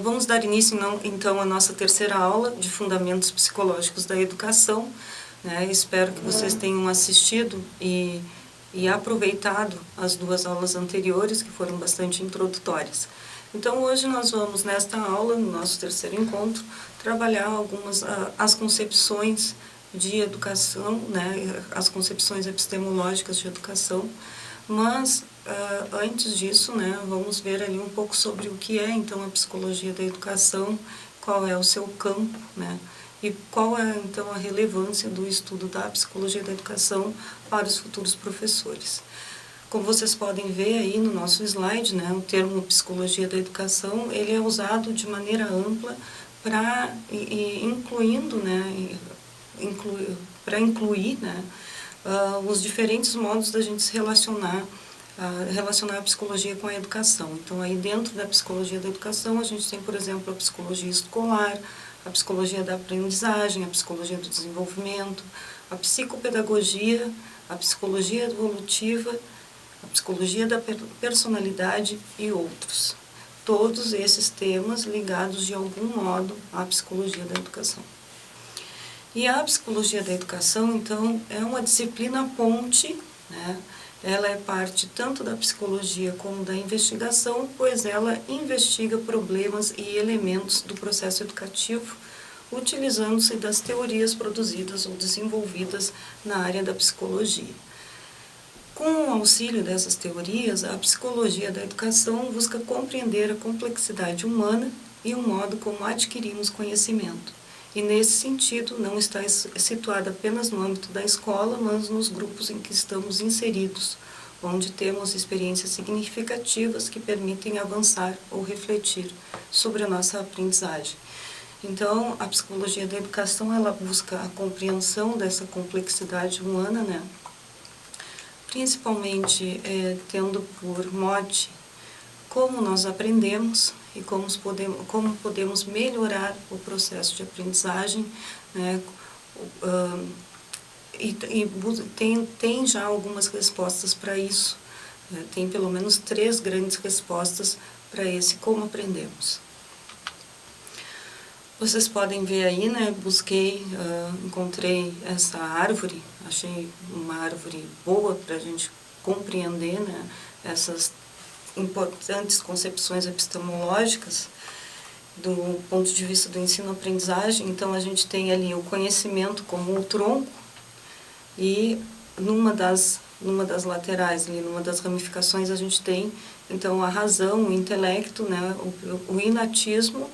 Vamos dar início, então, à nossa terceira aula de Fundamentos Psicológicos da Educação. Espero que vocês tenham assistido e aproveitado as duas aulas anteriores, que foram bastante introdutórias. Então, hoje nós vamos, nesta aula, no nosso terceiro encontro, trabalhar as concepções de educação, as concepções epistemológicas de educação, mas antes disso, vamos ver ali um pouco sobre o que é então a psicologia da educação, qual é o seu campo, e qual é então a relevância do estudo da psicologia da educação para os futuros professores. Como vocês podem ver aí no nosso slide, o termo psicologia da educação, ele é usado de maneira ampla para incluir os diferentes modos da gente se relacionar a psicologia com a educação. Então, aí dentro da psicologia da educação, a gente tem, por exemplo, a psicologia escolar, a psicologia da aprendizagem, a psicologia do desenvolvimento, a psicopedagogia, a psicologia evolutiva, a psicologia da personalidade e outros. Todos esses temas ligados de algum modo à psicologia da educação. E a psicologia da educação, então, é uma disciplina ponte, Ela é parte tanto da psicologia como da investigação, pois ela investiga problemas e elementos do processo educativo, utilizando-se das teorias produzidas ou desenvolvidas na área da psicologia. Com o auxílio dessas teorias, a psicologia da educação busca compreender a complexidade humana e o modo como adquirimos conhecimento. E, nesse sentido, não está situada apenas no âmbito da escola, mas nos grupos em que estamos inseridos, onde temos experiências significativas que permitem avançar ou refletir sobre a nossa aprendizagem. Então, a psicologia da educação, ela busca a compreensão dessa complexidade humana, principalmente tendo por mote como nós aprendemos e como podemos melhorar o processo de aprendizagem, tem já algumas respostas para isso, tem pelo menos 3 grandes respostas para esse como aprendemos. Vocês podem ver aí, encontrei essa árvore, achei uma árvore boa para a gente compreender, essas importantes concepções epistemológicas do ponto de vista do ensino-aprendizagem. Então, a gente tem ali o conhecimento como o tronco e numa das laterais, ali, numa das ramificações, a gente tem, então, a razão, o intelecto, o inatismo,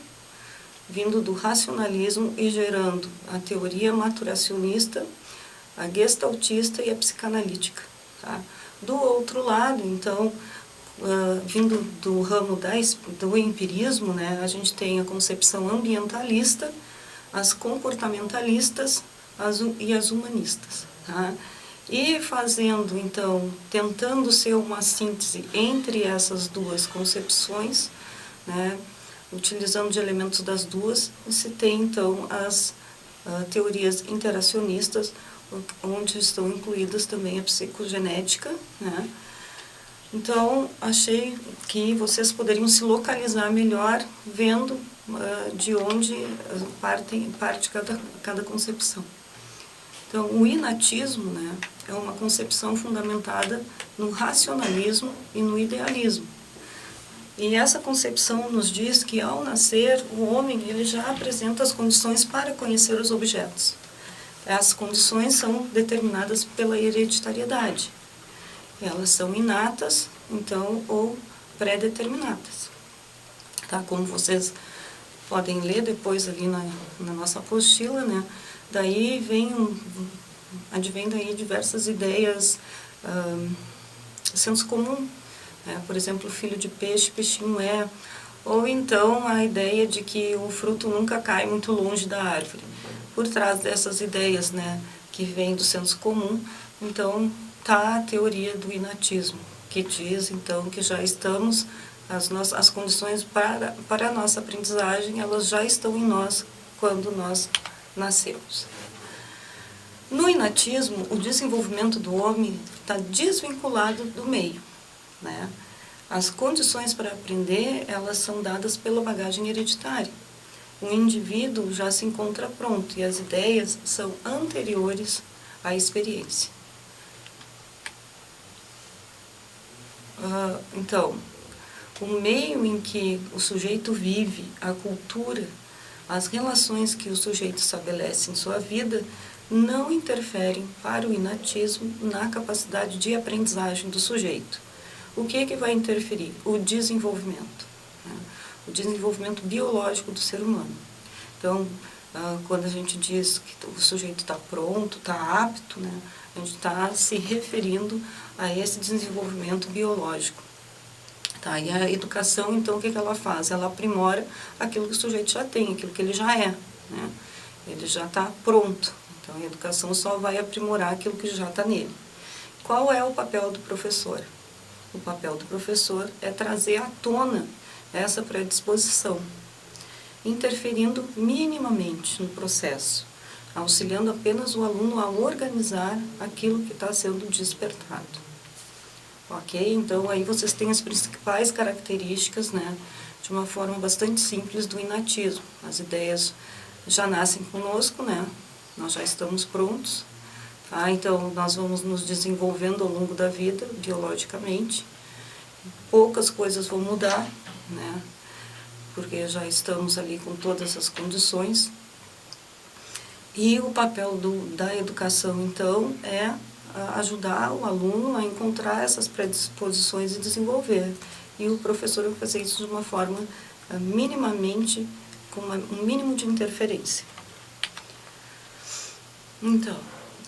vindo do racionalismo e gerando a teoria maturacionista, a gestaltista e a psicanalítica. Do outro lado, então, vindo do ramo do empirismo, a gente tem a concepção ambientalista, as comportamentalistas e as humanistas. E fazendo, então, tentando ser uma síntese entre essas duas concepções, utilizando de elementos das duas, se tem, então, as teorias interacionistas, onde estão incluídas também a psicogenética, Então, achei que vocês poderiam se localizar melhor vendo de onde parte cada concepção. Então, o inatismo é uma concepção fundamentada no racionalismo e no idealismo. E essa concepção nos diz que, ao nascer, o homem ele já apresenta as condições para conhecer os objetos. As condições são determinadas pela hereditariedade. Elas são inatas, então, ou pré-determinadas. Como vocês podem ler depois ali na nossa apostila, daí advém daí diversas ideias, senso comum, por exemplo, filho de peixe, peixinho é, ou então a ideia de que o fruto nunca cai muito longe da árvore. Por trás dessas ideias, que vêm do senso comum, então, está a teoria do inatismo, que diz, então, que já estamos, as condições para a nossa aprendizagem, elas já estão em nós quando nós nascemos. No inatismo, o desenvolvimento do homem está desvinculado do meio. As condições para aprender, elas são dadas pela bagagem hereditária. O indivíduo já se encontra pronto e as ideias são anteriores à experiência. Então, o meio em que o sujeito vive, a cultura, as relações que o sujeito estabelece em sua vida, não interferem para o inatismo na capacidade de aprendizagem do sujeito. O que vai interferir? O desenvolvimento, né? O desenvolvimento biológico do ser humano. Então, quando a gente diz que o sujeito está pronto, está apto, né? A gente está se referindo a esse desenvolvimento biológico. Tá? E a educação, então, o que ela faz? Ela aprimora aquilo que o sujeito já tem, aquilo que ele já é, né? Ele já está pronto. Então, a educação só vai aprimorar aquilo que já está nele. Qual é o papel do professor? O papel do professor é trazer à tona essa predisposição, interferindo minimamente no processo, auxiliando apenas o aluno a organizar aquilo que está sendo despertado. Ok? Então, aí vocês têm as principais características, né, de uma forma bastante simples do inatismo. As ideias já nascem conosco, né? Nós já estamos prontos. Tá? Então, nós vamos nos desenvolvendo ao longo da vida, biologicamente. Poucas coisas vão mudar, né? Porque já estamos ali com todas as condições. E o papel da educação, então, é ajudar o aluno a encontrar essas predisposições e desenvolver. E o professor vai fazer isso de uma forma minimamente, com um mínimo de interferência. Então,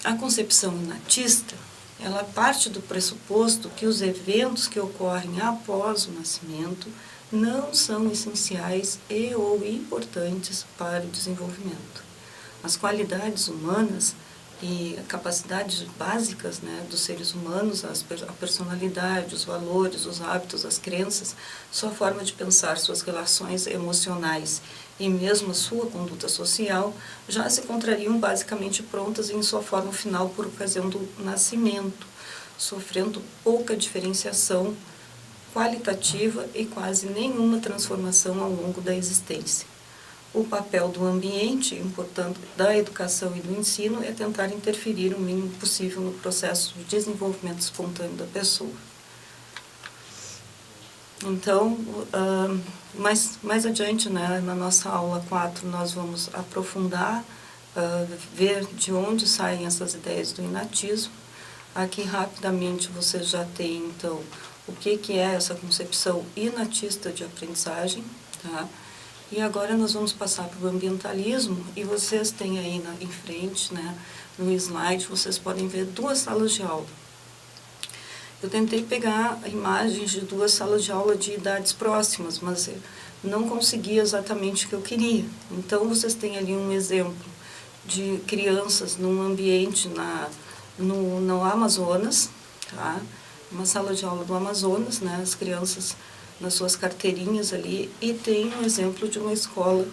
a concepção inatista, ela parte do pressuposto que os eventos que ocorrem após o nascimento não são essenciais e ou importantes para o desenvolvimento. As qualidades humanas e capacidades básicas, né, dos seres humanos, a personalidade, os valores, os hábitos, as crenças, sua forma de pensar, suas relações emocionais e mesmo a sua conduta social, já se encontrariam basicamente prontas em sua forma final por ocasião do nascimento, sofrendo pouca diferenciação qualitativa e quase nenhuma transformação ao longo da existência. O papel do ambiente, portanto, da educação e do ensino, é tentar interferir o mínimo possível no processo de desenvolvimento espontâneo da pessoa. Então, mais adiante, né, na nossa aula 4, nós vamos aprofundar, ver de onde saem essas ideias do inatismo. Aqui, rapidamente, vocês já têm, então, o que é essa concepção inatista de aprendizagem, tá? E agora nós vamos passar para o ambientalismo, e vocês têm aí em frente, né, no slide, vocês podem ver 2 salas de aula. Eu tentei pegar imagens de 2 salas de aula de idades próximas, mas não consegui exatamente o que eu queria. Então, vocês têm ali um exemplo de crianças num ambiente no Amazonas, tá? Uma sala de aula do Amazonas, né? As crianças nas suas carteirinhas ali, e tem um exemplo de uma escola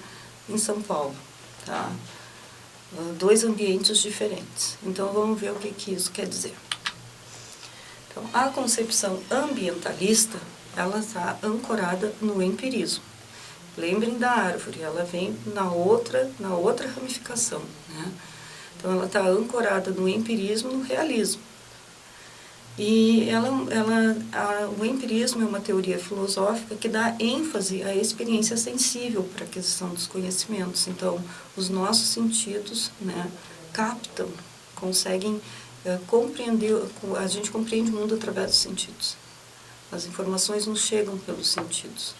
em São Paulo, tá? 2 ambientes diferentes. Então, vamos ver o que isso quer dizer. Então, a concepção ambientalista, ela está ancorada no empirismo. Lembrem da árvore, ela vem na outra ramificação, né? Então, ela está ancorada no empirismo, no realismo. E o empirismo é uma teoria filosófica que dá ênfase à experiência sensível para a aquisição dos conhecimentos. Então, os nossos sentidos, né, captam, conseguem compreender, a gente compreende o mundo através dos sentidos. As informações nos chegam pelos sentidos.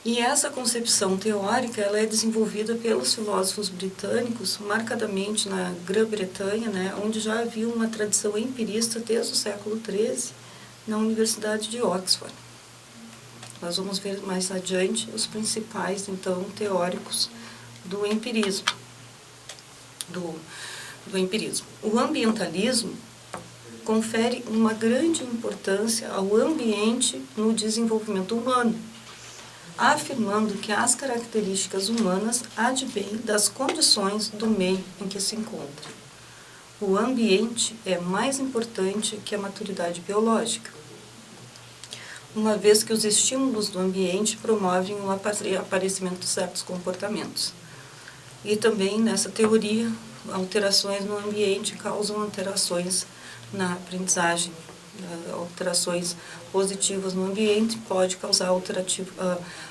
E essa concepção teórica, ela é desenvolvida pelos filósofos britânicos, marcadamente na Grã-Bretanha, né, onde já havia uma tradição empirista desde o século XIII, na Universidade de Oxford. Nós vamos ver mais adiante os principais, então, teóricos do empirismo. Do empirismo. O ambientalismo confere uma grande importância ao ambiente no desenvolvimento humano, afirmando que as características humanas advêm das condições do meio em que se encontra. O ambiente é mais importante que a maturidade biológica. uma vez que os estímulos do ambiente promovem o aparecimento de certos comportamentos. E também, nessa teoria, alterações no ambiente causam alterações na aprendizagem. Alterações positivas no ambiente pode causar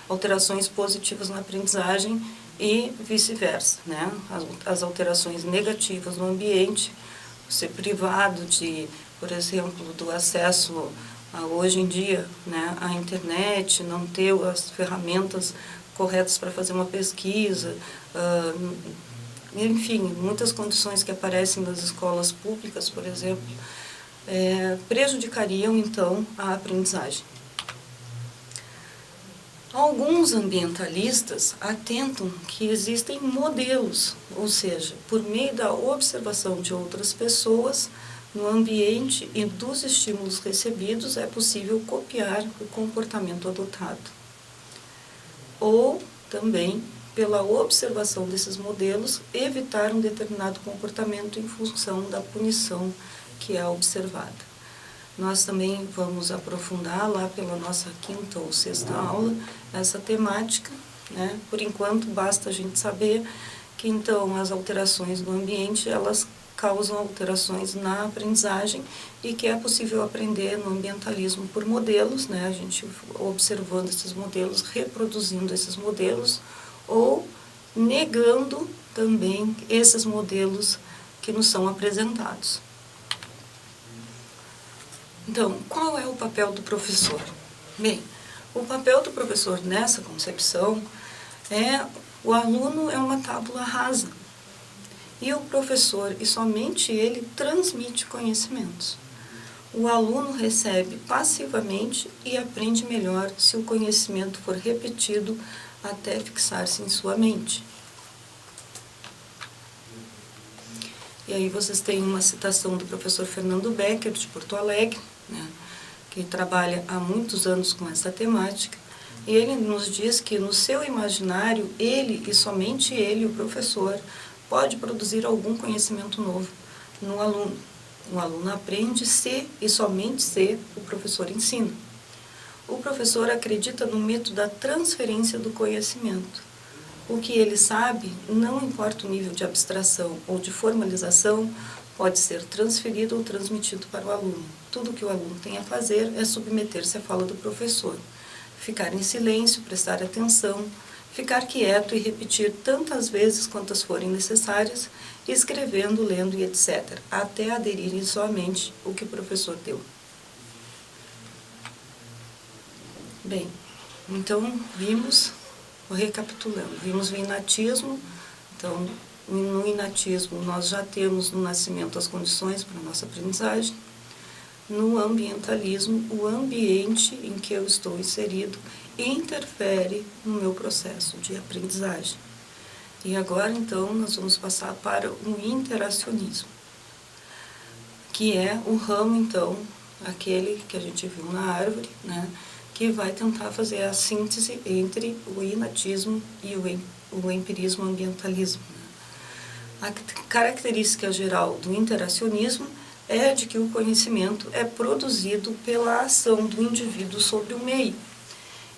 alterações positivas na aprendizagem e vice-versa, né? As alterações negativas no ambiente, ser privado de, por exemplo, do acesso hoje em dia, né, à internet, não ter as ferramentas corretas para fazer uma pesquisa, enfim, muitas condições que aparecem nas escolas públicas, por exemplo, prejudicariam, então, a aprendizagem. Alguns ambientalistas atentam que existem modelos, ou seja, por meio da observação de outras pessoas no ambiente e dos estímulos recebidos, é possível copiar o comportamento adotado. Ou, também, pela observação desses modelos, evitar um determinado comportamento em função da punição que é observada. Nós também vamos aprofundar lá pela nossa 5ª ou 6ª aula essa temática, né? Por enquanto, basta a gente saber que, então, as alterações no ambiente, elas causam alterações na aprendizagem e que é possível aprender no ambientalismo por modelos, né? A gente observando esses modelos, reproduzindo esses modelos ou negando também esses modelos que nos são apresentados. Então, qual é o papel do professor? Bem, o papel do professor nessa concepção o aluno é uma tábula rasa. E o professor, e somente ele, transmite conhecimentos. O aluno recebe passivamente e aprende melhor se o conhecimento for repetido até fixar-se em sua mente. E aí vocês têm uma citação do professor Fernando Becker, de Porto Alegre, né, que trabalha há muitos anos com essa temática, e ele nos diz que no seu imaginário, ele e somente ele, o professor, pode produzir algum conhecimento novo no aluno. O aluno aprende se e somente se o professor ensina. O professor acredita no método da transferência do conhecimento. O que ele sabe, não importa o nível de abstração ou de formalização, pode ser transferido ou transmitido para o aluno. Tudo que o aluno tem a fazer é submeter-se à fala do professor, ficar em silêncio, prestar atenção, ficar quieto e repetir tantas vezes quantas forem necessárias, escrevendo, lendo e etc., até aderir em sua mente o que o professor deu. Bem, então recapitulando, vimos o inatismo. Então, no inatismo, nós já temos no nascimento as condições para a nossa aprendizagem. No ambientalismo, o ambiente em que eu estou inserido interfere no meu processo de aprendizagem. E agora, então, nós vamos passar para o interacionismo, que é o ramo, então, aquele que a gente viu na árvore, né, que vai tentar fazer a síntese entre o inatismo e o empirismo ambientalismo. A característica geral do interacionismo é de que o conhecimento é produzido pela ação do indivíduo sobre o meio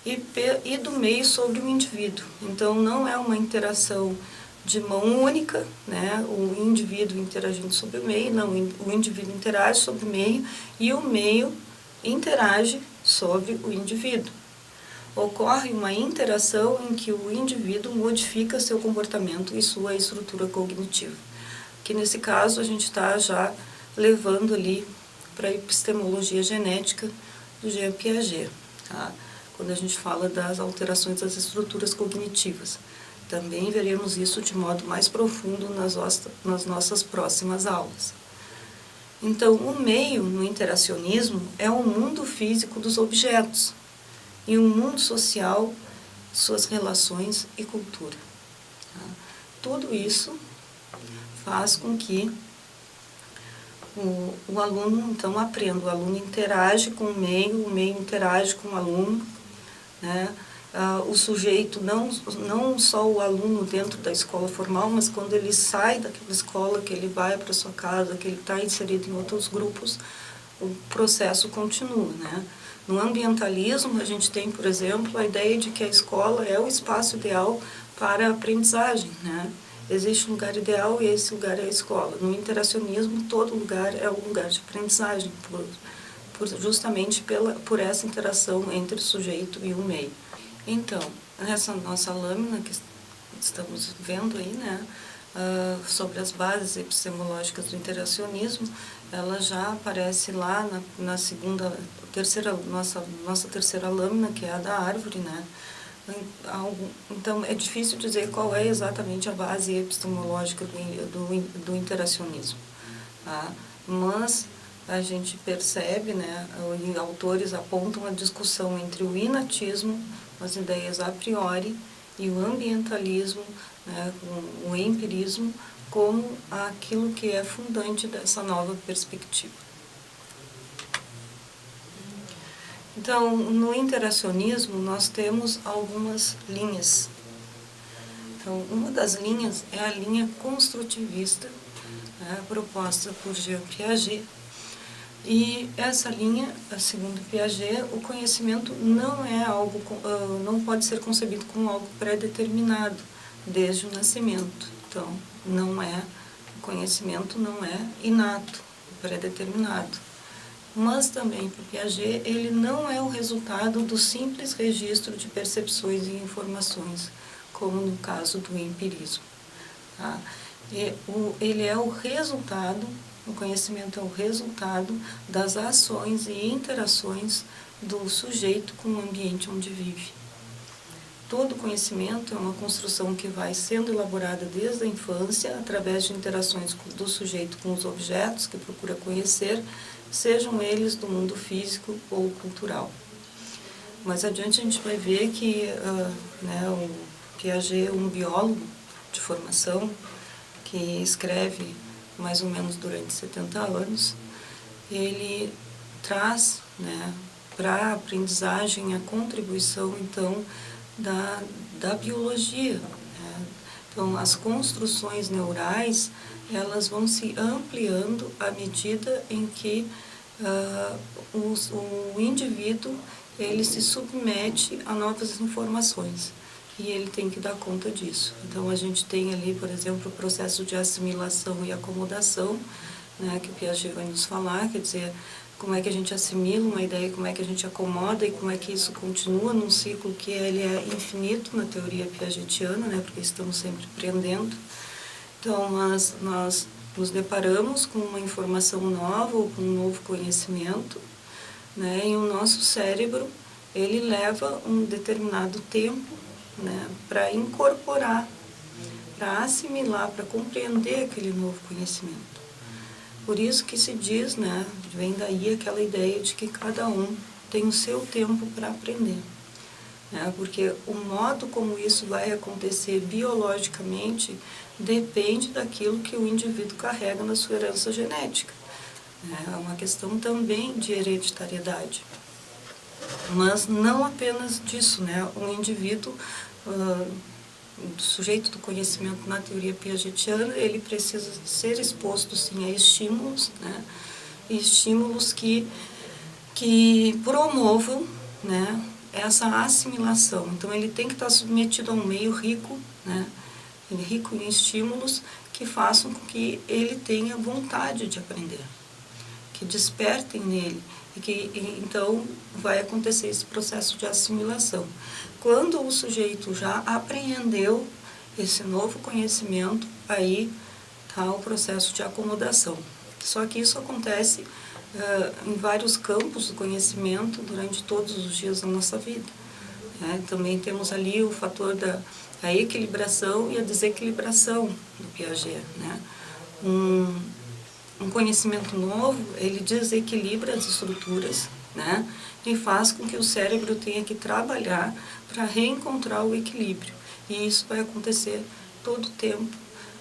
e do meio sobre o indivíduo. Então, não é uma interação de mão única, né? O indivíduo interagindo sobre o meio, não, o indivíduo interage sobre o meio e o meio interage sobre o indivíduo. Ocorre uma interação em que o indivíduo modifica seu comportamento e sua estrutura cognitiva. Que nesse caso a gente está já levando ali para a epistemologia genética do Jean Piaget, tá? Quando a gente fala das alterações das estruturas cognitivas. Também veremos isso de modo mais profundo nas nossas próximas aulas. Então, o meio no interacionismo é o mundo físico dos objetos e o mundo social, suas relações e cultura. Tá? Tudo isso faz com que o aluno, então, aprenda. O aluno interage com o meio interage com o aluno, né? O sujeito, não só o aluno dentro da escola formal, mas quando ele sai daquela escola, que ele vai para sua casa, que ele está inserido em outros grupos, o processo continua, né? No ambientalismo, a gente tem, por exemplo, a ideia de que a escola é o espaço ideal para a aprendizagem, né? Existe um lugar ideal e esse lugar é a escola. No interacionismo, todo lugar é um lugar de aprendizagem, justamente por essa interação entre o sujeito e o meio. Então, nessa nossa lâmina que estamos vendo aí, né, sobre as bases epistemológicas do interacionismo, ela já aparece lá na nossa terceira lâmina, que é a da árvore, né? Então, é difícil dizer qual é exatamente a base epistemológica do interacionismo, tá? Mas a gente percebe, né, e autores apontam a discussão entre o inatismo, as ideias a priori, e o ambientalismo, né, o empirismo, como aquilo que é fundante dessa nova perspectiva. Então, no interacionismo, nós temos algumas linhas. Então, uma das linhas é a linha construtivista, né, proposta por Jean Piaget. E essa linha, segundo Piaget, o conhecimento não é algo, não pode ser concebido como algo pré-determinado desde o nascimento. Então, o conhecimento não é inato, pré-determinado. Mas também, para Piaget, ele não é o resultado do simples registro de percepções e informações, como no caso do empirismo. Tá? Ele é o resultado, o conhecimento é o resultado das ações e interações do sujeito com o ambiente onde vive. Todo conhecimento é uma construção que vai sendo elaborada desde a infância, através de interações do sujeito com os objetos que procura conhecer, sejam eles do mundo físico ou cultural. Mais adiante a gente vai ver que o Piaget é um biólogo de formação, que escreve mais ou menos durante 70 anos. Ele traz, né, para a aprendizagem a contribuição, então, da biologia, né? Então, as construções neurais, elas vão se ampliando à medida em que o indivíduo ele se submete a novas informações e ele tem que dar conta disso. Então, a gente tem ali, por exemplo, o processo de assimilação e acomodação, né, que o Piaget vai nos falar, quer dizer, como é que a gente assimila uma ideia, como é que a gente acomoda e como é que isso continua num ciclo que ele é infinito na teoria piagetiana, né, porque estamos sempre aprendendo. Então, nós nos deparamos com uma informação nova ou com um novo conhecimento, né, e o nosso cérebro, ele leva um determinado tempo, né, para incorporar, para assimilar, para compreender aquele novo conhecimento. Por isso que se diz, né, vem daí aquela ideia de que cada um tem o seu tempo para aprender, né, porque o modo como isso vai acontecer biologicamente depende daquilo que o indivíduo carrega na sua herança genética. É uma questão também de hereditariedade. Mas não apenas disso, né, um indivíduo, o sujeito do conhecimento na teoria piagetiana, ele precisa ser exposto, sim, a estímulos, né? Estímulos que promovam, né, essa assimilação. Então, ele tem que estar submetido a um meio rico, né, rico em estímulos que façam com que ele tenha vontade de aprender, que despertem nele, então vai acontecer esse processo de assimilação. Quando o sujeito já apreendeu esse novo conhecimento, aí está o processo de acomodação. Só que isso acontece em vários campos do conhecimento durante todos os dias da nossa vida, né? Também temos ali o fator da equilibração e a desequilibração do Piaget, né? Um conhecimento novo, ele desequilibra as estruturas, né, e faz com que o cérebro tenha que trabalhar para reencontrar o equilíbrio. E isso vai acontecer todo o tempo,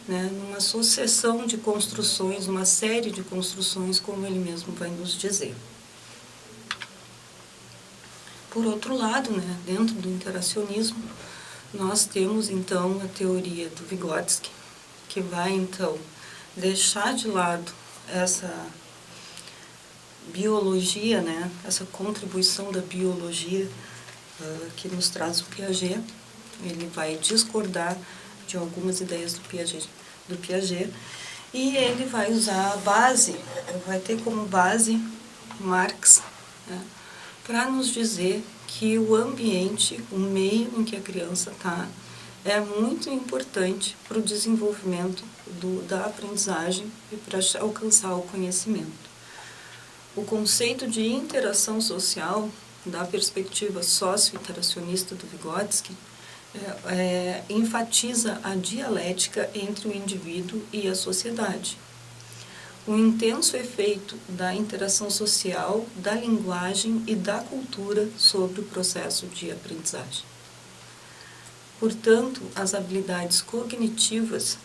né, numa sucessão de construções, uma série de construções, como ele mesmo vai nos dizer. Por outro lado, né, dentro do interacionismo, nós temos, então, a teoria do Vygotsky, que vai, então, deixar de lado biologia, né, essa contribuição da biologia que nos traz o Piaget. Ele vai discordar de algumas ideias do Piaget, e ele vai usar a base, vai ter como base Marx, né, para nos dizer que o ambiente, o meio em que a criança está, é muito importante para o desenvolvimento da aprendizagem e para alcançar o conhecimento. O conceito de interação social, da perspectiva socio-interacionista do Vygotsky, enfatiza a dialética entre o indivíduo e a sociedade. O intenso efeito da interação social, da linguagem e da cultura sobre o processo de aprendizagem. Portanto, as habilidades cognitivas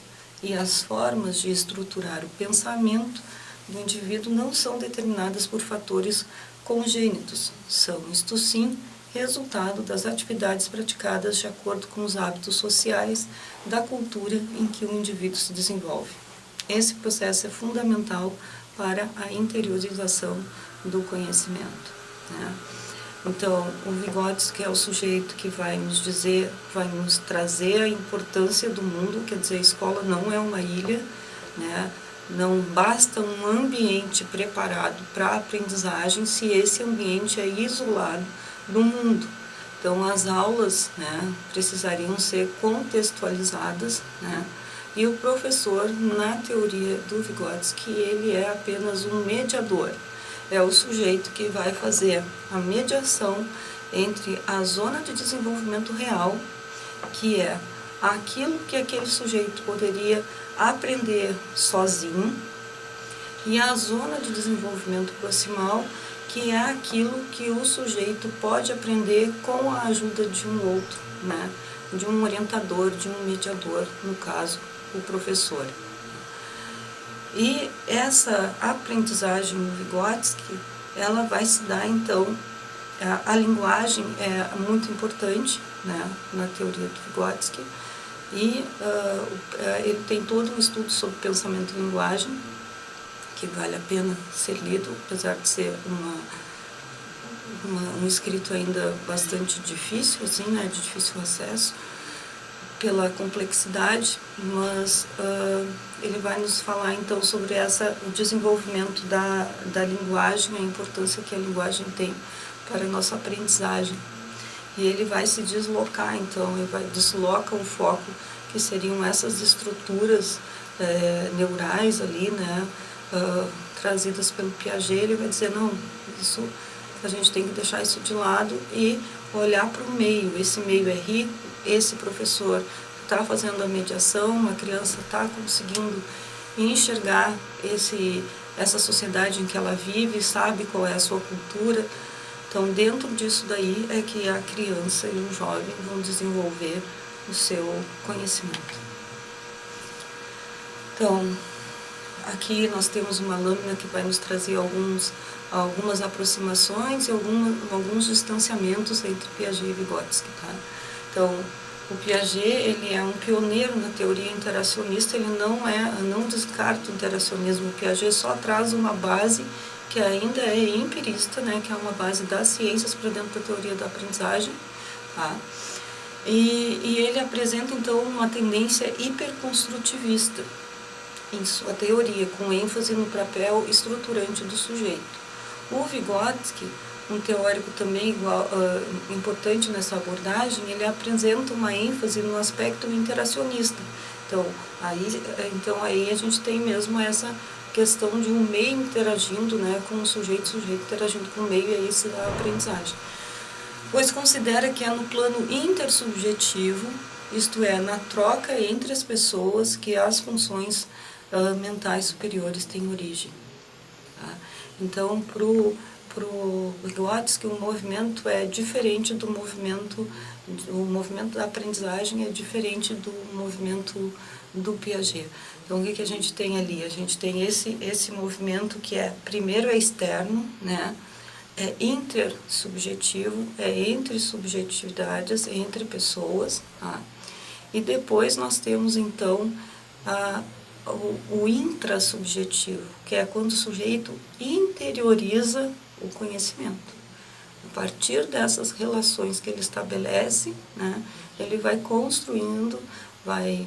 e as formas de estruturar o pensamento do indivíduo não são determinadas por fatores congênitos, são, isto sim, resultado das atividades praticadas de acordo com os hábitos sociais da cultura em que o indivíduo se desenvolve. Esse processo é fundamental para a interiorização do conhecimento, né? Então, o Vygotsky é o sujeito que vai nos dizer, vai nos trazer a importância do mundo, quer dizer, a escola não é uma ilha, né? Não basta um ambiente preparado para a aprendizagem se esse ambiente é isolado do mundo. Então, as aulas, né, precisariam ser contextualizadas, né? E o professor, na teoria do Vygotsky, ele é apenas um mediador. É o sujeito que vai fazer a mediação entre a zona de desenvolvimento real, que é aquilo que aquele sujeito poderia aprender sozinho, e a zona de desenvolvimento proximal, que é aquilo que o sujeito pode aprender com a ajuda de um outro, né? De um orientador, de um mediador, no caso, o professor. E essa aprendizagem no Vygotsky, ela vai se dar, então, a linguagem é muito importante, né, na teoria do Vygotsky, e ele tem todo um estudo sobre pensamento e linguagem, que vale a pena ser lido, apesar de ser um escrito ainda bastante difícil, assim, né, de difícil acesso, pela complexidade, mas ele vai nos falar então sobre o desenvolvimento da linguagem, a importância que a linguagem tem para a nossa aprendizagem. E ele vai se deslocar, então, ele desloca o foco, que seriam essas estruturas neurais ali, né, trazidas pelo Piaget. Ele vai dizer, não, isso, a gente tem que deixar isso de lado e olhar para o meio. Esse meio é rico, esse professor está fazendo a mediação, a criança está conseguindo enxergar essa sociedade em que ela vive, sabe qual é a sua cultura. Então, dentro disso daí é que a criança e o jovem vão desenvolver o seu conhecimento. Então, aqui nós temos uma lâmina que vai nos trazer algumas aproximações e alguns distanciamentos entre Piaget e Vygotsky, tá? Então, o Piaget, ele é um pioneiro na teoria interacionista, ele não descarta o interacionismo. O Piaget só traz uma base que ainda é empirista, né, que é uma base das ciências para dentro da teoria da aprendizagem, tá? E ele apresenta, então, uma tendência hiperconstrutivista em sua teoria, com ênfase no papel estruturante do sujeito. O Vygotsky, um teórico também importante nessa abordagem, ele apresenta uma ênfase no aspecto interacionista. Então aí a gente tem mesmo essa questão de um meio interagindo, né, com o sujeito interagindo com o meio, e aí se dá a aprendizagem. Pois considera que é no plano intersubjetivo, isto é, na troca entre as pessoas, que as funções mentais superiores têm origem. Tá? Então, para o Vygotsky, o movimento é diferente do movimento da aprendizagem é diferente do movimento do Piaget. Então, o que a gente tem ali? A gente tem esse movimento que primeiro é externo, né? É intersubjetivo, é entre subjetividades, entre pessoas, tá? E depois nós temos, então, o intrasubjetivo, que é quando o sujeito interioriza o conhecimento. A partir dessas relações que ele estabelece, né, ele vai construindo, vai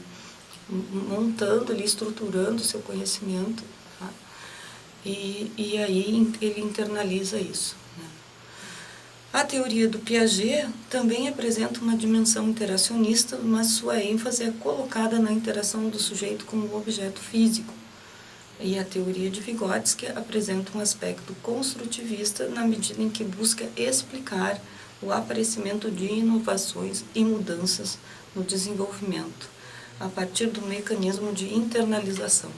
montando, ele estruturando o seu conhecimento, tá? E aí ele internaliza isso, né? A teoria do Piaget também apresenta uma dimensão interacionista, mas sua ênfase é colocada na interação do sujeito com o objeto físico. E a teoria de Vygotsky apresenta um aspecto construtivista na medida em que busca explicar o aparecimento de inovações e mudanças no desenvolvimento, a partir do mecanismo de internalização.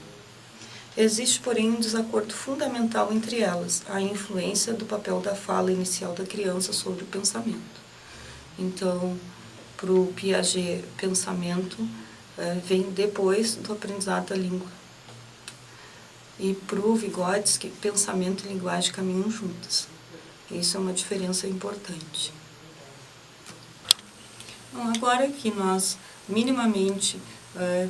Existe, porém, um desacordo fundamental entre elas, a influência do papel da fala inicial da criança sobre o pensamento. Então, para o Piaget, pensamento vem depois do aprendizado da língua. E para o Vygotsky, pensamento e linguagem caminham juntas. Isso é uma diferença importante. Bom, agora que nós minimamente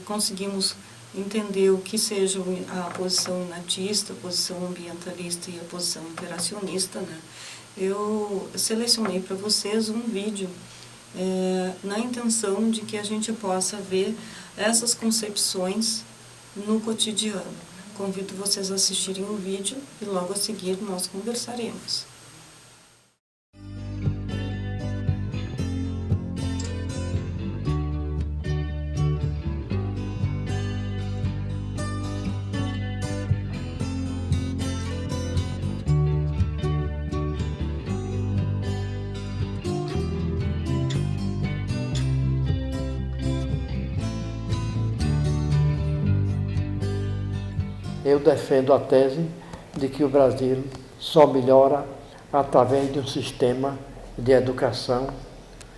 conseguimos entender o que seja a posição natista, a posição ambientalista e a posição interacionista, né? Eu selecionei para vocês um vídeo na intenção de que a gente possa ver essas concepções no cotidiano. Convido vocês a assistirem o vídeo e logo a seguir nós conversaremos. Eu defendo a tese de que o Brasil só melhora através de um sistema de educação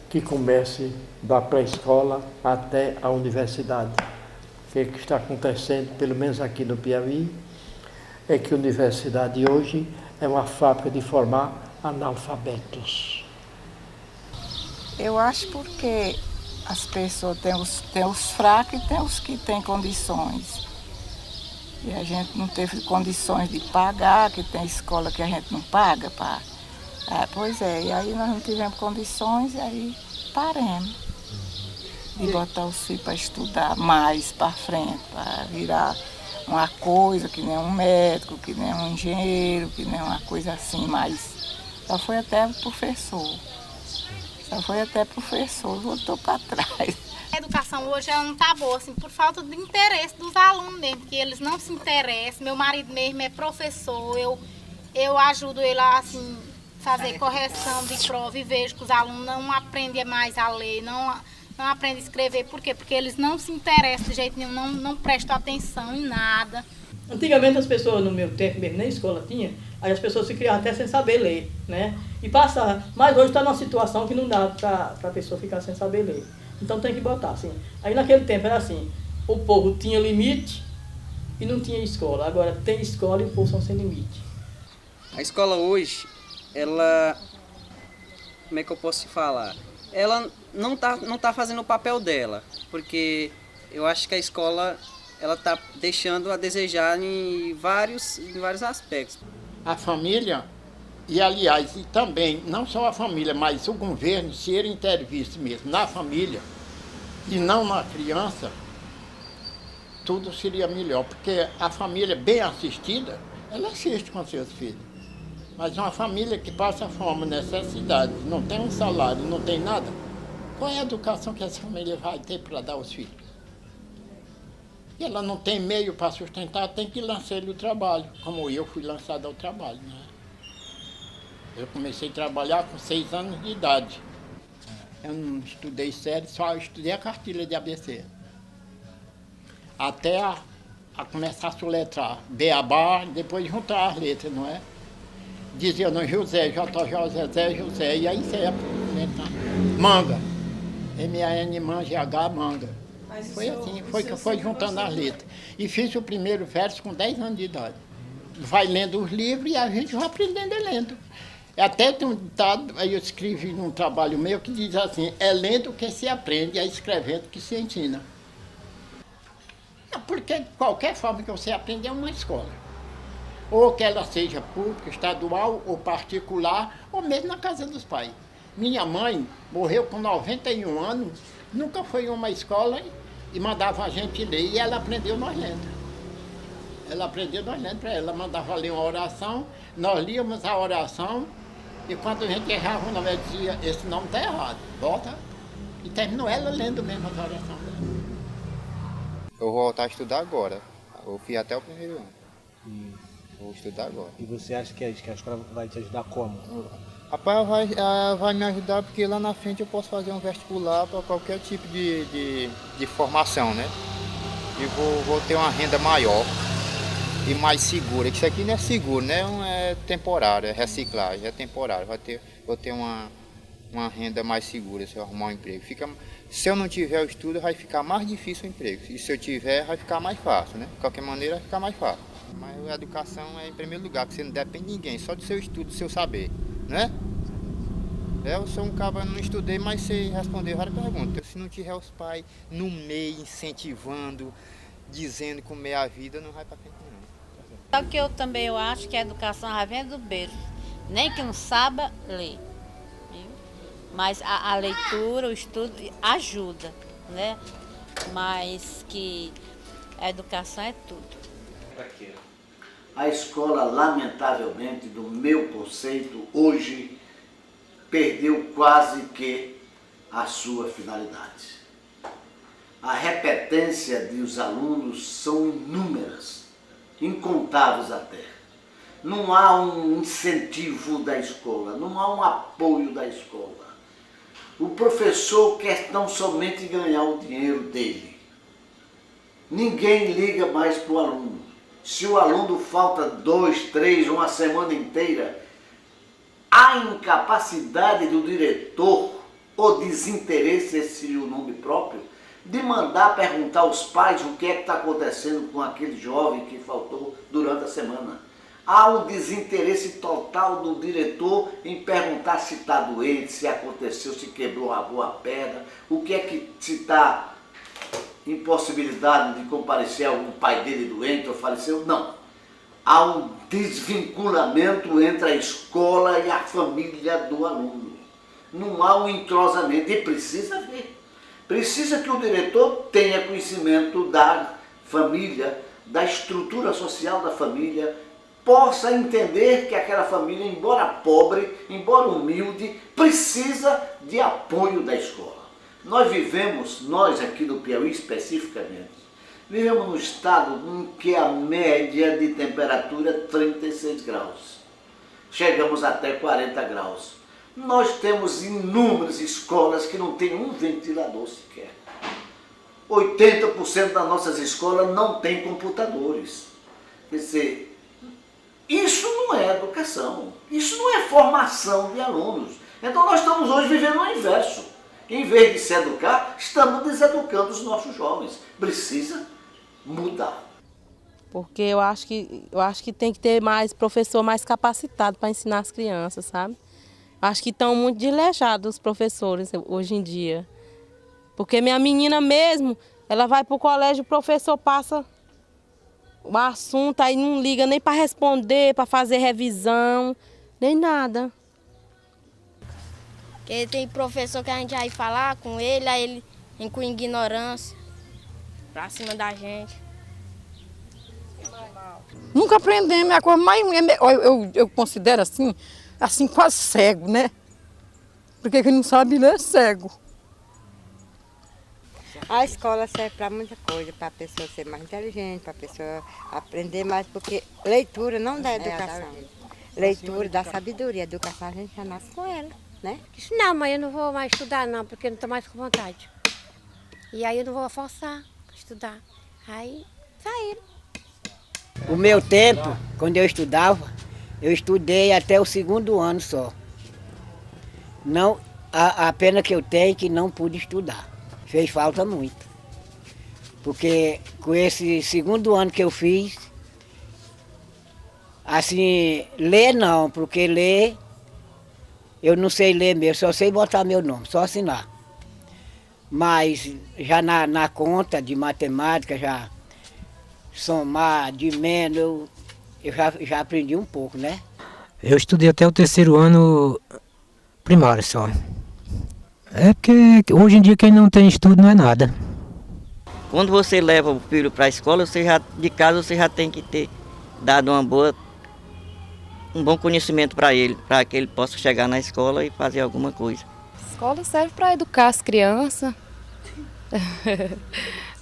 que comece da pré-escola até a universidade. O que está acontecendo, pelo menos aqui no Piauí, é que a universidade hoje é uma fábrica de formar analfabetos. Eu acho porque as pessoas têm os fracos e tem os que têm condições. E a gente não teve condições de pagar, que tem escola que a gente não paga. Pois é, e aí nós não tivemos condições, e aí paremos de botar os filhos para estudar mais para frente, para virar uma coisa que nem um médico, que nem um engenheiro, que nem uma coisa assim, mas só foi até professor. Voltou para trás. A educação hoje ela não está boa, assim, por falta de interesse dos alunos mesmo, que eles não se interessam. Meu marido mesmo é professor, eu ajudo ele a assim, fazer correção de prova e vejo que os alunos não aprendem mais a ler, não aprendem a escrever. Por quê? Porque eles não se interessam de jeito nenhum, não prestam atenção em nada. Antigamente as pessoas, no meu tempo mesmo, nem escola tinha, aí as pessoas se criavam até sem saber ler, né? E passar. Mas hoje está numa situação que não dá para a pessoa ficar sem saber ler. Então tem que botar, assim. Aí naquele tempo era assim, o povo tinha limite e não tinha escola. Agora tem escola e o povo são sem limite. A escola hoje, ela, como é que eu posso te falar? Ela não tá fazendo o papel dela, porque eu acho que a escola, ela tá deixando a desejar em vários aspectos. A família, e aliás, e também, não só a família, mas o governo, se ele intervisse mesmo na família e não na criança, tudo seria melhor, porque a família bem assistida, ela assiste com seus filhos. Mas uma família que passa fome, necessidade, não tem um salário, não tem nada, qual é a educação que essa família vai ter para dar aos filhos? E ela não tem meio para sustentar, tem que lançar ele o trabalho, como eu fui lançado ao trabalho, né? Eu comecei a trabalhar com 6 anos de idade. Eu não estudei sério, só estudei a cartilha de ABC. Até a começar a soletrar Beabá, depois juntar as letras, não é? Dizia no José, JJ, Zezé, José, e aí você ia Manga, M-A-N, G-H, Manga. Foi assim, foi juntando as letras. E fiz o primeiro verso com 10 anos de idade. Vai lendo os livros e a gente vai aprendendo lendo. Até tem um ditado, aí eu escrevi num trabalho meu que diz assim, é lendo que se aprende, é escrevendo que se ensina. É porque de qualquer forma que você aprender é uma escola. Ou que ela seja pública, estadual ou particular, ou mesmo na casa dos pais. Minha mãe morreu com 91 anos, nunca foi em uma escola e mandava a gente ler, e ela aprendeu nós lendo. Ela aprendeu nós lendo para ela, mandava ler uma oração, nós líamos a oração, e quando a gente errava o nome, ela dizia, esse nome está errado, volta. E terminou ela lendo mesmo as orações dela. Eu vou voltar a estudar agora. Eu fiz até o primeiro ano. Vou estudar agora. E você acha que a escola vai te ajudar como? Rapaz, vai me ajudar porque lá na frente eu posso fazer um vestibular para qualquer tipo de formação, né? E vou ter uma renda maior e mais segura. Isso aqui não é seguro, né? É temporário, é reciclagem, é temporário. Vou ter uma renda mais segura se eu arrumar um emprego. Se eu não tiver o estudo, vai ficar mais difícil o emprego. E se eu tiver, vai ficar mais fácil, né? De qualquer maneira, vai ficar mais fácil. Mas a educação é em primeiro lugar, porque você não depende de ninguém, só do seu estudo, do seu saber, né? Eu sou um cara, não estudei, mas sei responder várias perguntas. Se não tiver os pais no meio, incentivando, dizendo como é a vida, não vai para frente não. Só que eu acho que a educação já vem do berço, nem que não saiba ler. Viu? Mas a leitura, o estudo ajuda, né? Mas que a educação é tudo. A escola, lamentavelmente, do meu conceito, hoje perdeu quase que a sua finalidade. A repetência dos alunos são inúmeras, incontáveis até. Não há um incentivo da escola, não há um apoio da escola. O professor quer tão somente ganhar o dinheiro dele. Ninguém liga mais para o aluno. Se o aluno falta 2, 3, uma semana inteira, a incapacidade do diretor, ou desinteresse, esse é o nome próprio, de mandar perguntar aos pais o que é que está acontecendo com aquele jovem que faltou durante a semana. Há um desinteresse total do diretor em perguntar se está doente, se aconteceu, se quebrou a perna, o que é que se está impossibilidade de comparecer algum pai dele doente ou faleceu. Não. Há um desvinculamento entre a escola e a família do aluno. Não há um entrosamento e precisa ver. Precisa que o diretor tenha conhecimento da família, da estrutura social da família, possa entender que aquela família, embora pobre, embora humilde, precisa de apoio da escola. Nós vivemos, nós aqui do Piauí especificamente, vivemos num estado em que a média de temperatura é 36 graus. Chegamos até 40 graus. Nós temos inúmeras escolas que não têm um ventilador sequer. 80% das nossas escolas não têm computadores. Quer dizer, isso não é educação, isso não é formação de alunos. Então nós estamos hoje vivendo o inverso. Em vez de se educar, estamos deseducando os nossos jovens. Precisa mudar. Porque eu acho que tem que ter mais professor mais capacitado para ensinar as crianças, sabe? Acho que estão muito desleijados os professores hoje em dia. Porque minha menina mesmo, ela vai para o colégio, o professor passa o assunto, aí não liga nem para responder, para fazer revisão, nem nada. Porque tem professor que a gente vai falar com ele, aí ele vem com ignorância pra cima da gente. Nunca aprendemos, é a coisa mais... Eu considero assim quase cego, né? Porque quem não sabe ler é cego. A escola serve para muita coisa, para a pessoa ser mais inteligente, para a pessoa aprender mais, porque leitura não dá educação. Leitura dá sabedoria, educação a gente já nasce com ela, né? Disse, não, mãe, eu não vou mais estudar não, porque eu não estou mais com vontade. E aí eu não vou forçar para estudar. Aí saíram. O meu tempo, quando eu estudava, eu estudei até o 2º ano só. Não, a pena que eu tenho é que não pude estudar. Fez falta muito. Porque com esse 2º ano que eu fiz, assim, ler não, porque ler, eu não sei ler mesmo, só sei botar meu nome, só assinar. Mas já na conta de matemática, somar, de menos, eu já aprendi um pouco, né? Eu estudei até o 3º ano primário só. É porque hoje em dia quem não tem estudo não é nada. Quando você leva o filho para a escola, de casa você já tem que ter dado um bom conhecimento para ele, para que ele possa chegar na escola e fazer alguma coisa. A escola serve para educar as crianças,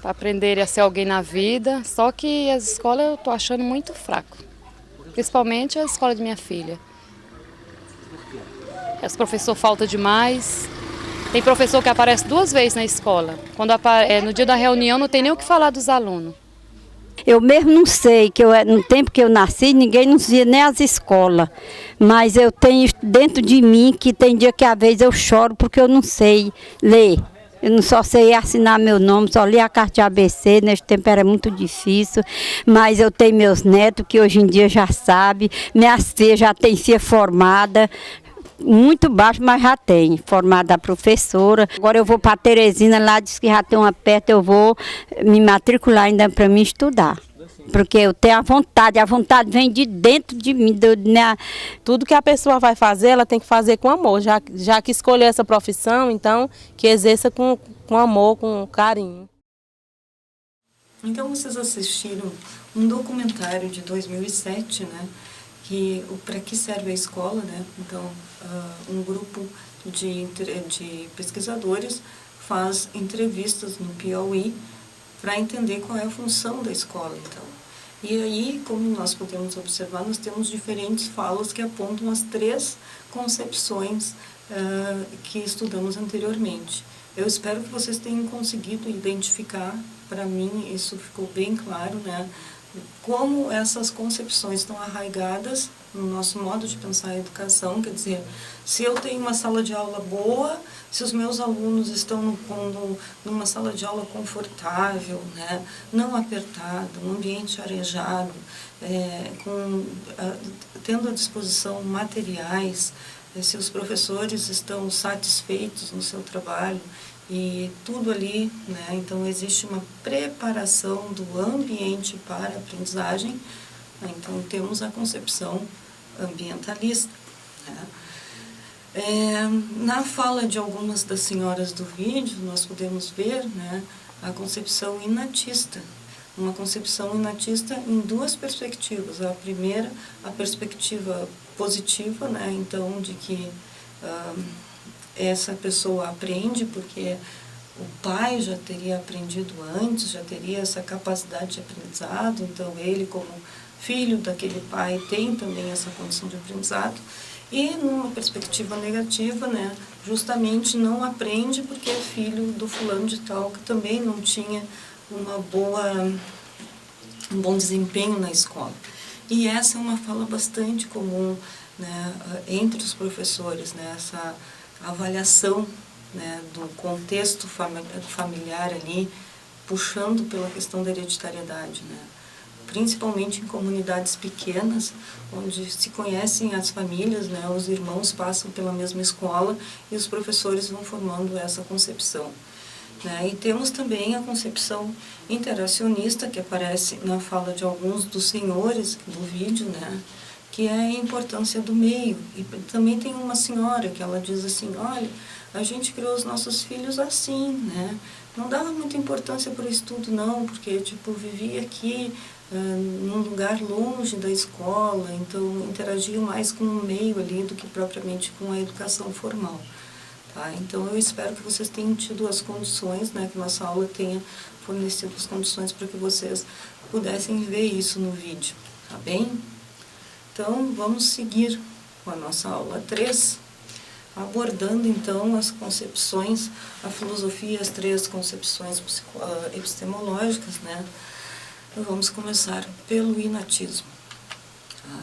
para aprenderem a ser alguém na vida, só que as escolas eu estou achando muito fraco, principalmente a escola de minha filha. Os professores faltam demais, tem professor que aparece 2 vezes na escola, no dia da reunião não tem nem o que falar dos alunos. Eu mesmo não sei, no tempo que eu nasci, ninguém nos via nem as escolas. Mas eu tenho dentro de mim que tem dia que às vezes eu choro porque eu não sei ler. Eu não só sei assinar meu nome, só li a carta de ABC, nesse tempo era muito difícil. Mas eu tenho meus netos que hoje em dia já sabem, minhas filhas já têm filha formada. Muito baixo, mas já tem, formada a professora. Agora eu vou para Teresina, lá diz que já tem uma perto, eu vou me matricular ainda para mim estudar. Porque eu tenho a vontade vem de dentro de mim. Tudo que a pessoa vai fazer, ela tem que fazer com amor. Já que escolheu essa profissão, então que exerça com amor, com carinho. Então vocês assistiram um documentário de 2007, né? Que para que serve a escola, né? Então, um grupo de pesquisadores faz entrevistas no Piauí para entender qual é a função da escola, então. E aí, como nós podemos observar, nós temos diferentes falas que apontam as 3 concepções que estudamos anteriormente. Eu espero que vocês tenham conseguido identificar, para mim isso ficou bem claro, né? Como essas concepções estão arraigadas no nosso modo de pensar a educação, quer dizer, se eu tenho uma sala de aula boa, se os meus alunos estão numa sala de aula confortável, né, não apertada, um ambiente arejado, tendo à disposição materiais, se os professores estão satisfeitos no seu trabalho, e tudo ali, né? Então existe uma preparação do ambiente para a aprendizagem, né? Então temos a concepção ambientalista, né? Na fala de algumas das senhoras do vídeo, nós podemos ver, né, a concepção inatista. Uma concepção inatista em 2 perspectivas. A primeira, a perspectiva positiva, né? Então de que essa pessoa aprende porque o pai já teria aprendido antes, já teria essa capacidade de aprendizado, então ele, como filho daquele pai, tem também essa condição de aprendizado. E numa perspectiva negativa, né, justamente não aprende porque é filho do fulano de tal, que também não tinha um bom desempenho na escola. E essa é uma fala bastante comum, né, entre os professores, né, essa avaliação, né, do contexto familiar ali, puxando pela questão da hereditariedade, né, principalmente em comunidades pequenas, onde se conhecem as famílias, né, os irmãos passam pela mesma escola e os professores vão formando essa concepção, né. E temos também a concepção interacionista, que aparece na fala de alguns dos senhores do vídeo, né, que é a importância do meio. E também tem uma senhora que ela diz assim, olha, a gente criou os nossos filhos assim, né? Não dava muita importância para o estudo não, porque tipo, vivia aqui num lugar longe da escola, então interagia mais com o meio ali do que propriamente com a educação formal. Tá? Então eu espero que vocês tenham tido as condições, né, que nossa aula tenha fornecido as condições para que vocês pudessem ver isso no vídeo, tá bem? Então, vamos seguir com a nossa aula 3, abordando então as concepções, a filosofia, as 3 concepções epistemológicas, né? Vamos começar pelo inatismo. Tá?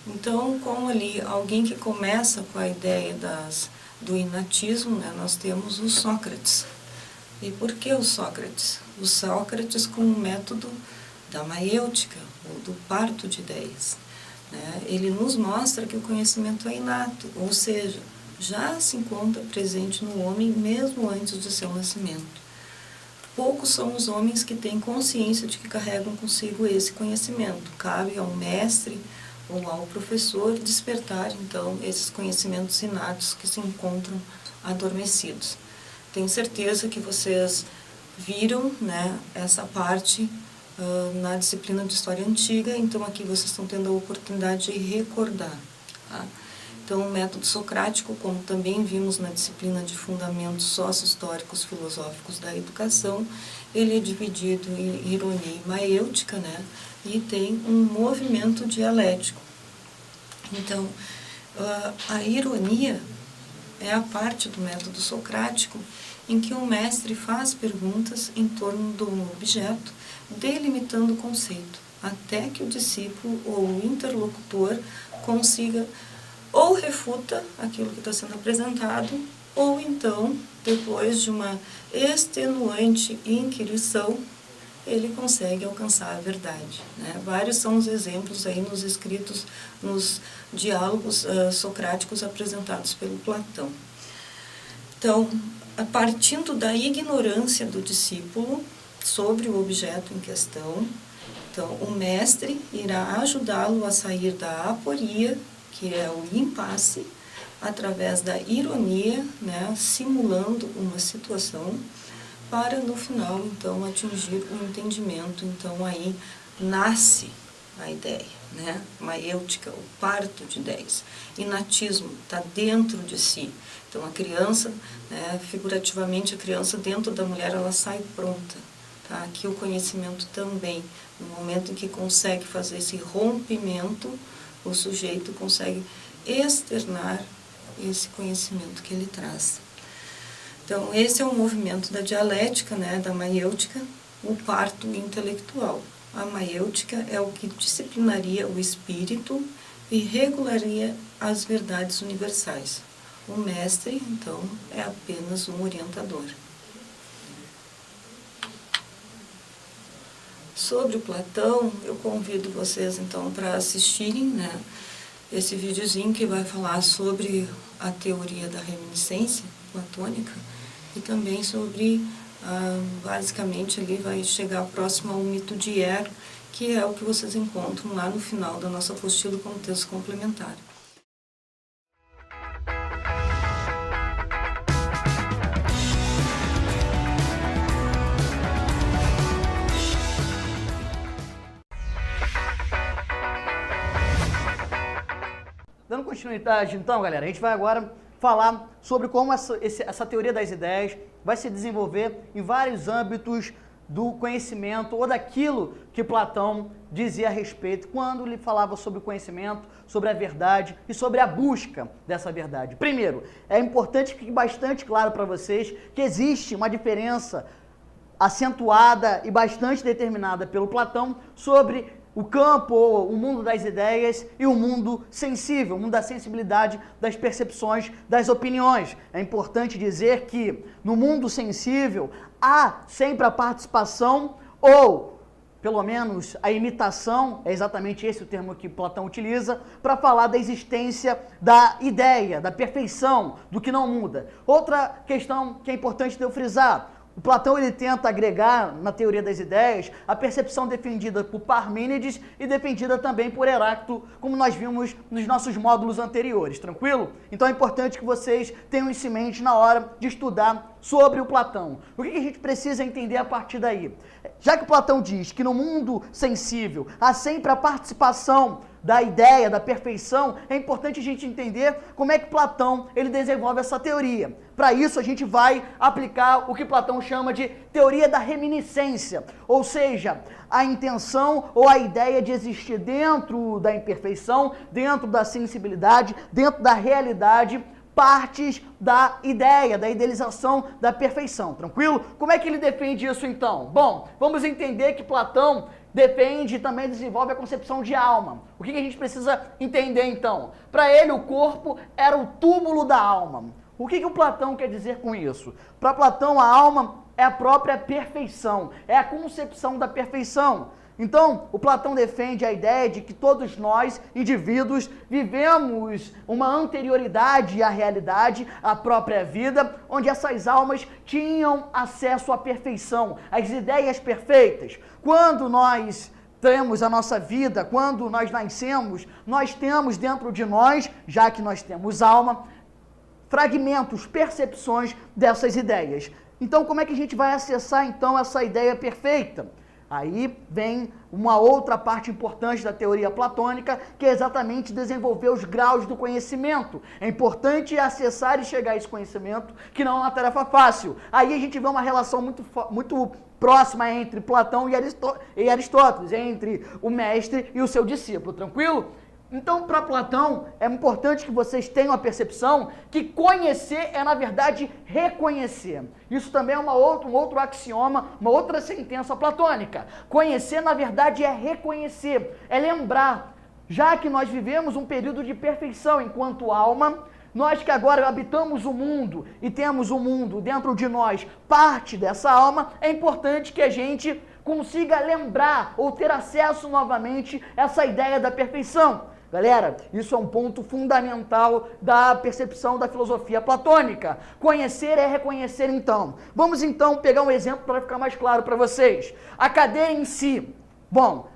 Então, como ali, alguém que começa com a ideia do inatismo, né, nós temos o Sócrates. E por que o Sócrates? O Sócrates com o método da maêutica, ou do parto de ideias. Ele nos mostra que o conhecimento é inato, ou seja, já se encontra presente no homem mesmo antes de seu nascimento. poucos são os homens que têm consciência de que carregam consigo esse conhecimento. Cabe ao mestre ou ao professor despertar, então, esses conhecimentos inatos que se encontram adormecidos. Tenho certeza que vocês viram, né, essa parte na disciplina de História Antiga, então aqui vocês estão tendo a oportunidade de recordar. Tá? Então, o método socrático, como também vimos na disciplina de Fundamentos Sócio-Históricos Filosóficos da Educação, ele é dividido em ironia e maêutica, né? E tem um movimento dialético. Então, a ironia é a parte do método socrático em que o mestre faz perguntas em torno do objeto, delimitando o conceito, até que o discípulo ou o interlocutor consiga ou refuta aquilo que está sendo apresentado, ou então, depois de uma extenuante inquirição, ele consegue alcançar a verdade. Né? Vários são os exemplos aí nos escritos, nos diálogos socráticos apresentados pelo Platão. Então, partindo da ignorância do discípulo sobre o objeto em questão, então, o mestre irá ajudá-lo a sair da aporia, que é o impasse, através da ironia, né, simulando uma situação, para no final, então, atingir o entendimento. Então, aí nasce a ideia, né? Maêutica, o parto de ideias. Inatismo, está dentro de si. Então, a criança, né, figurativamente, a criança dentro da mulher, ela sai pronta. Tá? Aqui o conhecimento também, no momento em que consegue fazer esse rompimento, o sujeito consegue externar esse conhecimento que ele traz. Então, esse é o movimento da dialética, né, da maêutica, o parto intelectual. A maêutica é o que disciplinaria o espírito e regularia as verdades universais. O mestre, então, é apenas um orientador. Sobre o Platão, eu convido vocês, então, para assistirem, né, esse videozinho que vai falar sobre a teoria da reminiscência platônica e também sobre, basicamente, ali vai chegar próximo ao mito de Ero, que é o que vocês encontram lá no final da nossa apostila como texto complementar. Dando continuidade, então, galera, a gente vai agora falar sobre como essa teoria das ideias vai se desenvolver em vários âmbitos do conhecimento ou daquilo que Platão dizia a respeito quando ele falava sobre o conhecimento, sobre a verdade e sobre a busca dessa verdade. Primeiro, é importante que fique bastante claro para vocês que existe uma diferença acentuada e bastante determinada pelo Platão sobre o campo, o mundo das ideias e o mundo sensível, o mundo da sensibilidade, das percepções, das opiniões. É importante dizer que no mundo sensível há sempre a participação ou, pelo menos, a imitação, é exatamente esse o termo que Platão utiliza, para falar da existência da ideia, da perfeição, do que não muda. Outra questão que é importante de eu frisar: o Platão ele tenta agregar na teoria das ideias a percepção defendida por Parmênides e defendida também por Heráclito, como nós vimos nos nossos módulos anteriores, tranquilo? Então é importante que vocês tenham isso em mente na hora de estudar sobre o Platão. O que a gente precisa entender a partir daí? Já que Platão diz que no mundo sensível há sempre a participação da ideia, da perfeição, é importante a gente entender como é que Platão ele desenvolve essa teoria. Para isso, a gente vai aplicar o que Platão chama de teoria da reminiscência, ou seja, a intenção ou a ideia de existir dentro da imperfeição, dentro da sensibilidade, dentro da realidade, partes da ideia, da idealização da perfeição, tranquilo? Como é que ele defende isso então? Bom, vamos entender que Platão defende e também desenvolve a concepção de alma. O que a gente precisa entender então? Para ele, o corpo era o túmulo da alma. O que o Platão quer dizer com isso? Para Platão, a alma é a própria perfeição, é a concepção da perfeição. Então, o Platão defende a ideia de que todos nós, indivíduos, vivemos uma anterioridade à realidade, à própria vida, onde essas almas tinham acesso à perfeição, às ideias perfeitas. Quando nós temos a nossa vida, quando nós nascemos, nós temos dentro de nós, já que nós temos alma, fragmentos, percepções dessas ideias. Então, como é que a gente vai acessar, então, essa ideia perfeita? Aí vem uma outra parte importante da teoria platônica, que é exatamente desenvolver os graus do conhecimento. É importante acessar e chegar a esse conhecimento, que não é uma tarefa fácil. Aí a gente vê uma relação muito próxima entre Platão e Aristóteles, entre o mestre e o seu discípulo, tranquilo? Então, para Platão, é importante que vocês tenham a percepção que conhecer é, na verdade, reconhecer. Isso também é um outro axioma, uma outra sentença platônica. Conhecer, na verdade, é reconhecer, é lembrar. Já que nós vivemos um período de perfeição enquanto alma, nós que agora habitamos o mundo e temos o mundo dentro de nós, parte dessa alma, é importante que a gente consiga lembrar ou ter acesso novamente a essa ideia da perfeição. Galera, isso é um ponto fundamental da percepção da filosofia platônica. Conhecer é reconhecer, então. Vamos, então, pegar um exemplo para ficar mais claro para vocês. A cadeira em si. Bom,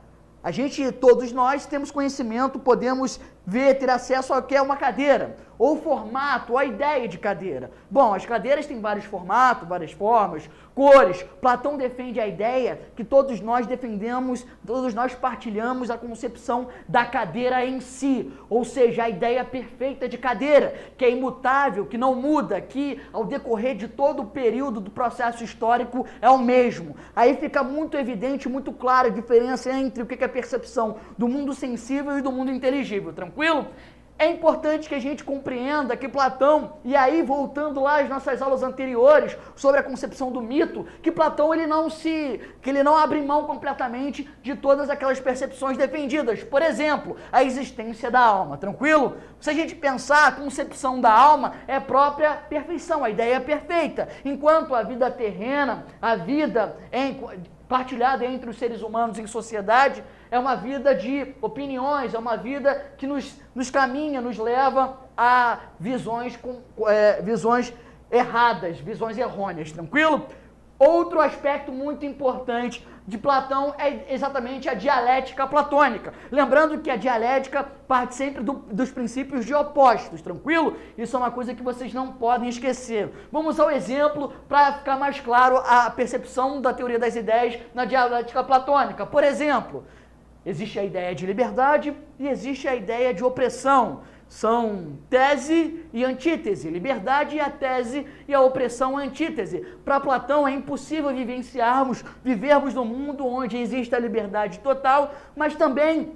todos nós temos conhecimento, podemos ver, ter acesso ao que é uma cadeira, ou formato, ou a ideia de cadeira. Bom, as cadeiras têm vários formatos, várias formas, cores. Platão defende a ideia que todos nós defendemos, todos nós partilhamos a concepção da cadeira em si, ou seja, a ideia perfeita de cadeira, que é imutável, que não muda, que ao decorrer de todo o período do processo histórico é o mesmo. Aí fica muito evidente, muito clara a diferença entre o que é a percepção do mundo sensível e do mundo inteligível, tranquilo? É importante que a gente compreenda que Platão, e aí voltando lá às nossas aulas anteriores sobre a concepção do mito, que Platão ele não abre mão completamente de todas aquelas percepções defendidas. Por exemplo, a existência da alma, tranquilo? Se a gente pensar, a concepção da alma é a própria perfeição, a ideia é perfeita. Enquanto a vida terrena, a vida partilhada entre os seres humanos em sociedade, é uma vida de opiniões, é uma vida que nos caminha, nos leva a visões erradas, visões errôneas, tranquilo? Outro aspecto muito importante de Platão é exatamente a dialética platônica. Lembrando que a dialética parte sempre dos princípios de opostos, tranquilo? Isso é uma coisa que vocês não podem esquecer. Vamos ao exemplo para ficar mais claro a percepção da teoria das ideias na dialética platônica. Por exemplo, existe a ideia de liberdade e existe a ideia de opressão. São tese e antítese, liberdade e a tese e a opressão a antítese. Para Platão é impossível vivermos num mundo onde existe a liberdade total, mas também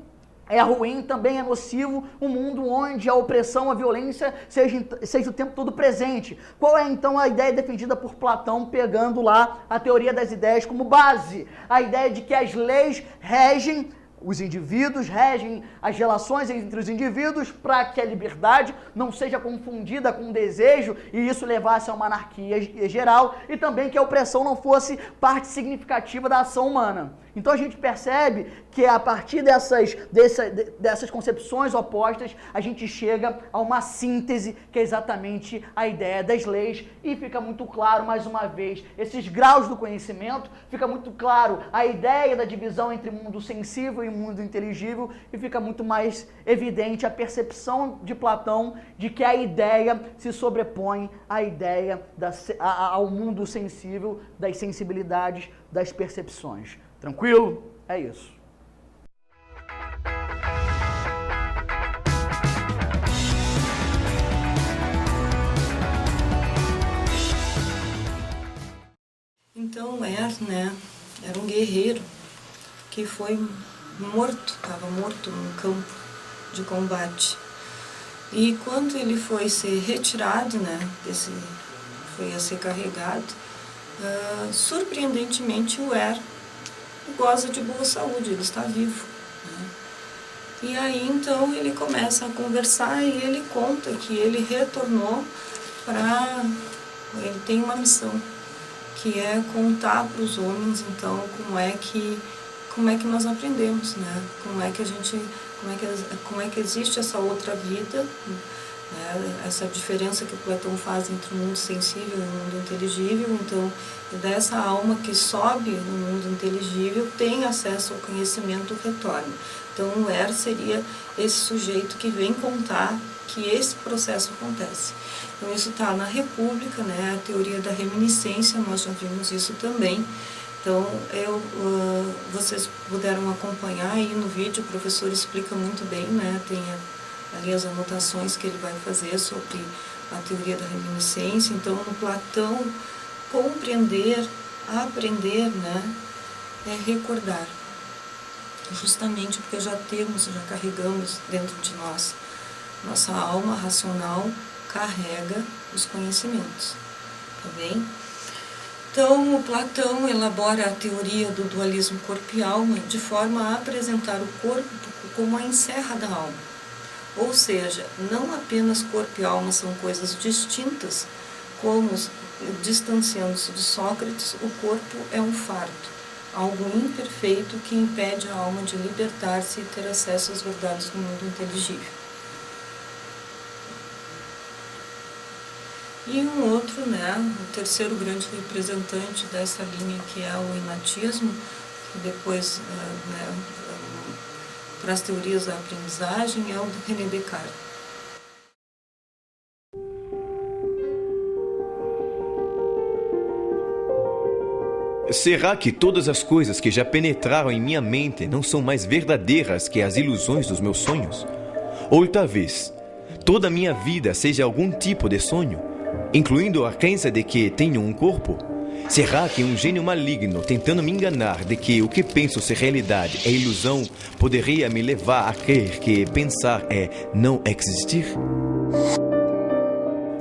é ruim, também é nocivo um mundo onde a opressão, a violência seja o tempo todo presente. Qual é então a ideia defendida por Platão, pegando lá a teoria das ideias como base? A ideia de que as leis regem os indivíduos, regem as relações entre os indivíduos para que a liberdade não seja confundida com desejo e isso levasse a uma anarquia geral e também que a opressão não fosse parte significativa da ação humana. Então a gente percebe que a partir dessas concepções opostas a gente chega a uma síntese que é exatamente a ideia das leis e fica muito claro, mais uma vez, esses graus do conhecimento, fica muito claro a ideia da divisão entre mundo sensível e mundo inteligível e fica muito mais evidente a percepção de Platão de que a ideia se sobrepõe à ideia ao mundo sensível, das sensibilidades, das percepções. Tranquilo? É isso. Então, era um guerreiro que foi morto, estava morto no campo de combate. E quando ele foi ser retirado, foi a ser carregado, surpreendentemente o goza de boa saúde, ele está vivo. E aí então ele começa a conversar e ele conta que ele retornou ele tem uma missão, que é contar para os homens então como é que como é que nós aprendemos, né? Como é que existe essa outra vida, né? Essa diferença que Platão faz entre o mundo sensível e o mundo inteligível. Então, dessa alma que sobe no mundo inteligível tem acesso ao conhecimento retorno. Então, o Er seria esse sujeito que vem contar que esse processo acontece. Então, isso está na República, né? A teoria da reminiscência, nós já vimos isso também. Então, vocês puderam acompanhar aí no vídeo, o professor explica muito bem, né? Tem ali as anotações que ele vai fazer sobre a teoria da reminiscência. Então, no Platão, compreender, aprender, né? É recordar. Justamente porque já carregamos dentro de nós. Nossa alma racional carrega os conhecimentos, tá bem? Então, o Platão elabora a teoria do dualismo corpo e alma de forma a apresentar o corpo como a enserra da alma. Ou seja, não apenas corpo e alma são coisas distintas, como, distanciando-se de Sócrates, o corpo é um fardo, algo imperfeito que impede a alma de libertar-se e ter acesso às verdades do mundo inteligível. E um outro, né, o terceiro grande representante dessa linha, que é o inatismo, que depois, para as teorias da aprendizagem, é o René Descartes. Será que todas as coisas que já penetraram em minha mente não são mais verdadeiras que as ilusões dos meus sonhos? Ou talvez toda a minha vida seja algum tipo de sonho, incluindo a crença de que tenho um corpo? Será que um gênio maligno tentando me enganar de que o que penso ser realidade é ilusão poderia me levar a crer que pensar é não existir?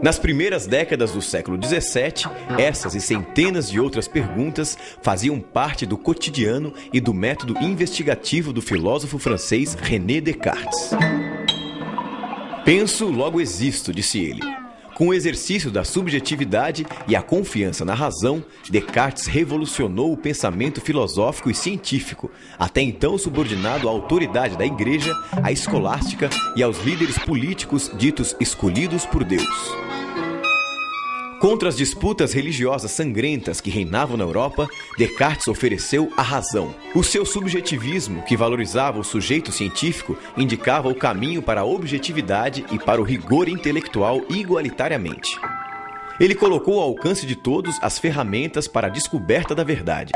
Nas primeiras décadas do século XVII, essas e centenas de outras perguntas faziam parte do cotidiano e do método investigativo do filósofo francês René Descartes. Penso, logo existo, disse ele. Com o exercício da subjetividade e a confiança na razão, Descartes revolucionou o pensamento filosófico e científico, até então subordinado à autoridade da Igreja, à escolástica e aos líderes políticos ditos escolhidos por Deus. Contra as disputas religiosas sangrentas que reinavam na Europa, Descartes ofereceu a razão. O seu subjetivismo, que valorizava o sujeito científico, indicava o caminho para a objetividade e para o rigor intelectual igualitariamente. Ele colocou ao alcance de todos as ferramentas para a descoberta da verdade.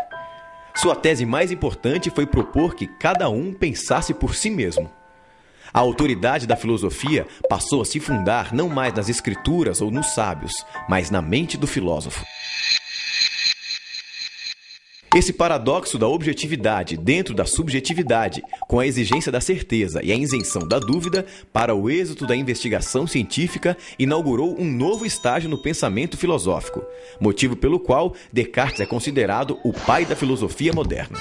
Sua tese mais importante foi propor que cada um pensasse por si mesmo. A autoridade da filosofia passou a se fundar não mais nas escrituras ou nos sábios, mas na mente do filósofo. Esse paradoxo da objetividade dentro da subjetividade, com a exigência da certeza e a isenção da dúvida para o êxito da investigação científica, inaugurou um novo estágio no pensamento filosófico, motivo pelo qual Descartes é considerado o pai da filosofia moderna.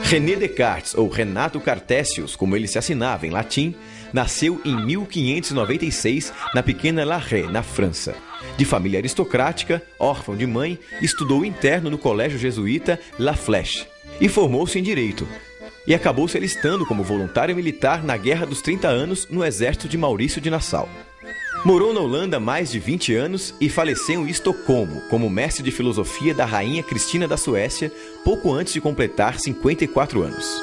René Descartes, ou Renato Cartesius, como ele se assinava em latim, nasceu em 1596 na pequena La Haye, na França. De família aristocrática, órfão de mãe, estudou interno no colégio jesuíta La Flèche e formou-se em Direito. E acabou se alistando como voluntário militar na Guerra dos 30 Anos no exército de Maurício de Nassau. Morou na Holanda mais de 20 anos e faleceu em Estocolmo como mestre de filosofia da rainha Cristina da Suécia, pouco antes de completar 54 anos.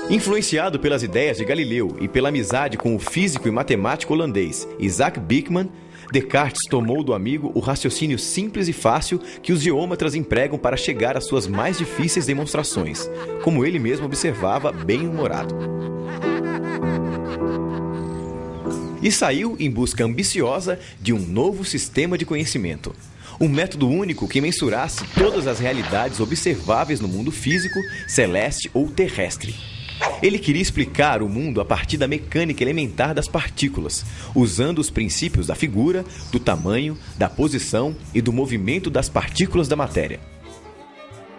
Influenciado pelas ideias de Galileu e pela amizade com o físico e matemático holandês Isaac Bikman, Descartes tomou do amigo o raciocínio simples e fácil que os geômetras empregam para chegar às suas mais difíceis demonstrações, como ele mesmo observava, bem-humorado. E saiu em busca ambiciosa de um novo sistema de conhecimento. Um método único que mensurasse todas as realidades observáveis no mundo físico, celeste ou terrestre. Ele queria explicar o mundo a partir da mecânica elementar das partículas, usando os princípios da figura, do tamanho, da posição e do movimento das partículas da matéria.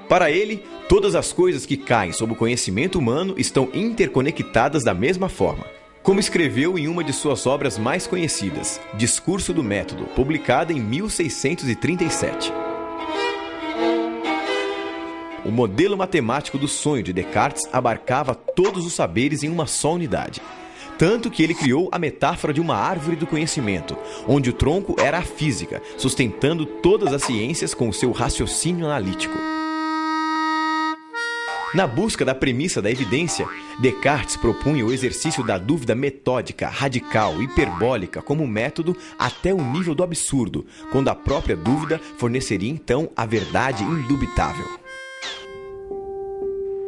Para ele, todas as coisas que caem sob o conhecimento humano estão interconectadas da mesma forma. Como escreveu em uma de suas obras mais conhecidas, Discurso do Método, publicada em 1637. o modelo matemático do sonho de Descartes abarcava todos os saberes em uma só unidade. Tanto que ele criou a metáfora de uma árvore do conhecimento, onde o tronco era a física, sustentando todas as ciências com o seu raciocínio analítico. Na busca da premissa da evidência, Descartes propunha o exercício da dúvida metódica, radical, hiperbólica como método até o nível do absurdo, quando a própria dúvida forneceria então a verdade indubitável.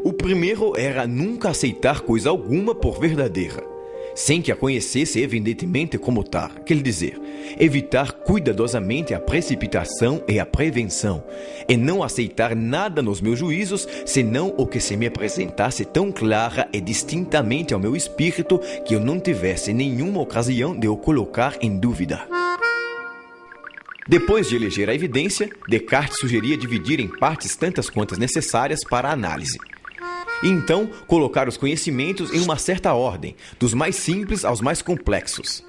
O primeiro era nunca aceitar coisa alguma por verdadeira, sem que a conhecesse evidentemente como tal, quer dizer, evitar cuidadosamente a precipitação e a prevenção, e não aceitar nada nos meus juízos, senão o que se me apresentasse tão clara e distintamente ao meu espírito que eu não tivesse nenhuma ocasião de o colocar em dúvida. Depois de eleger a evidência, Descartes sugeria dividir em partes tantas quantas necessárias para a análise. E então colocar os conhecimentos em uma certa ordem, dos mais simples aos mais complexos.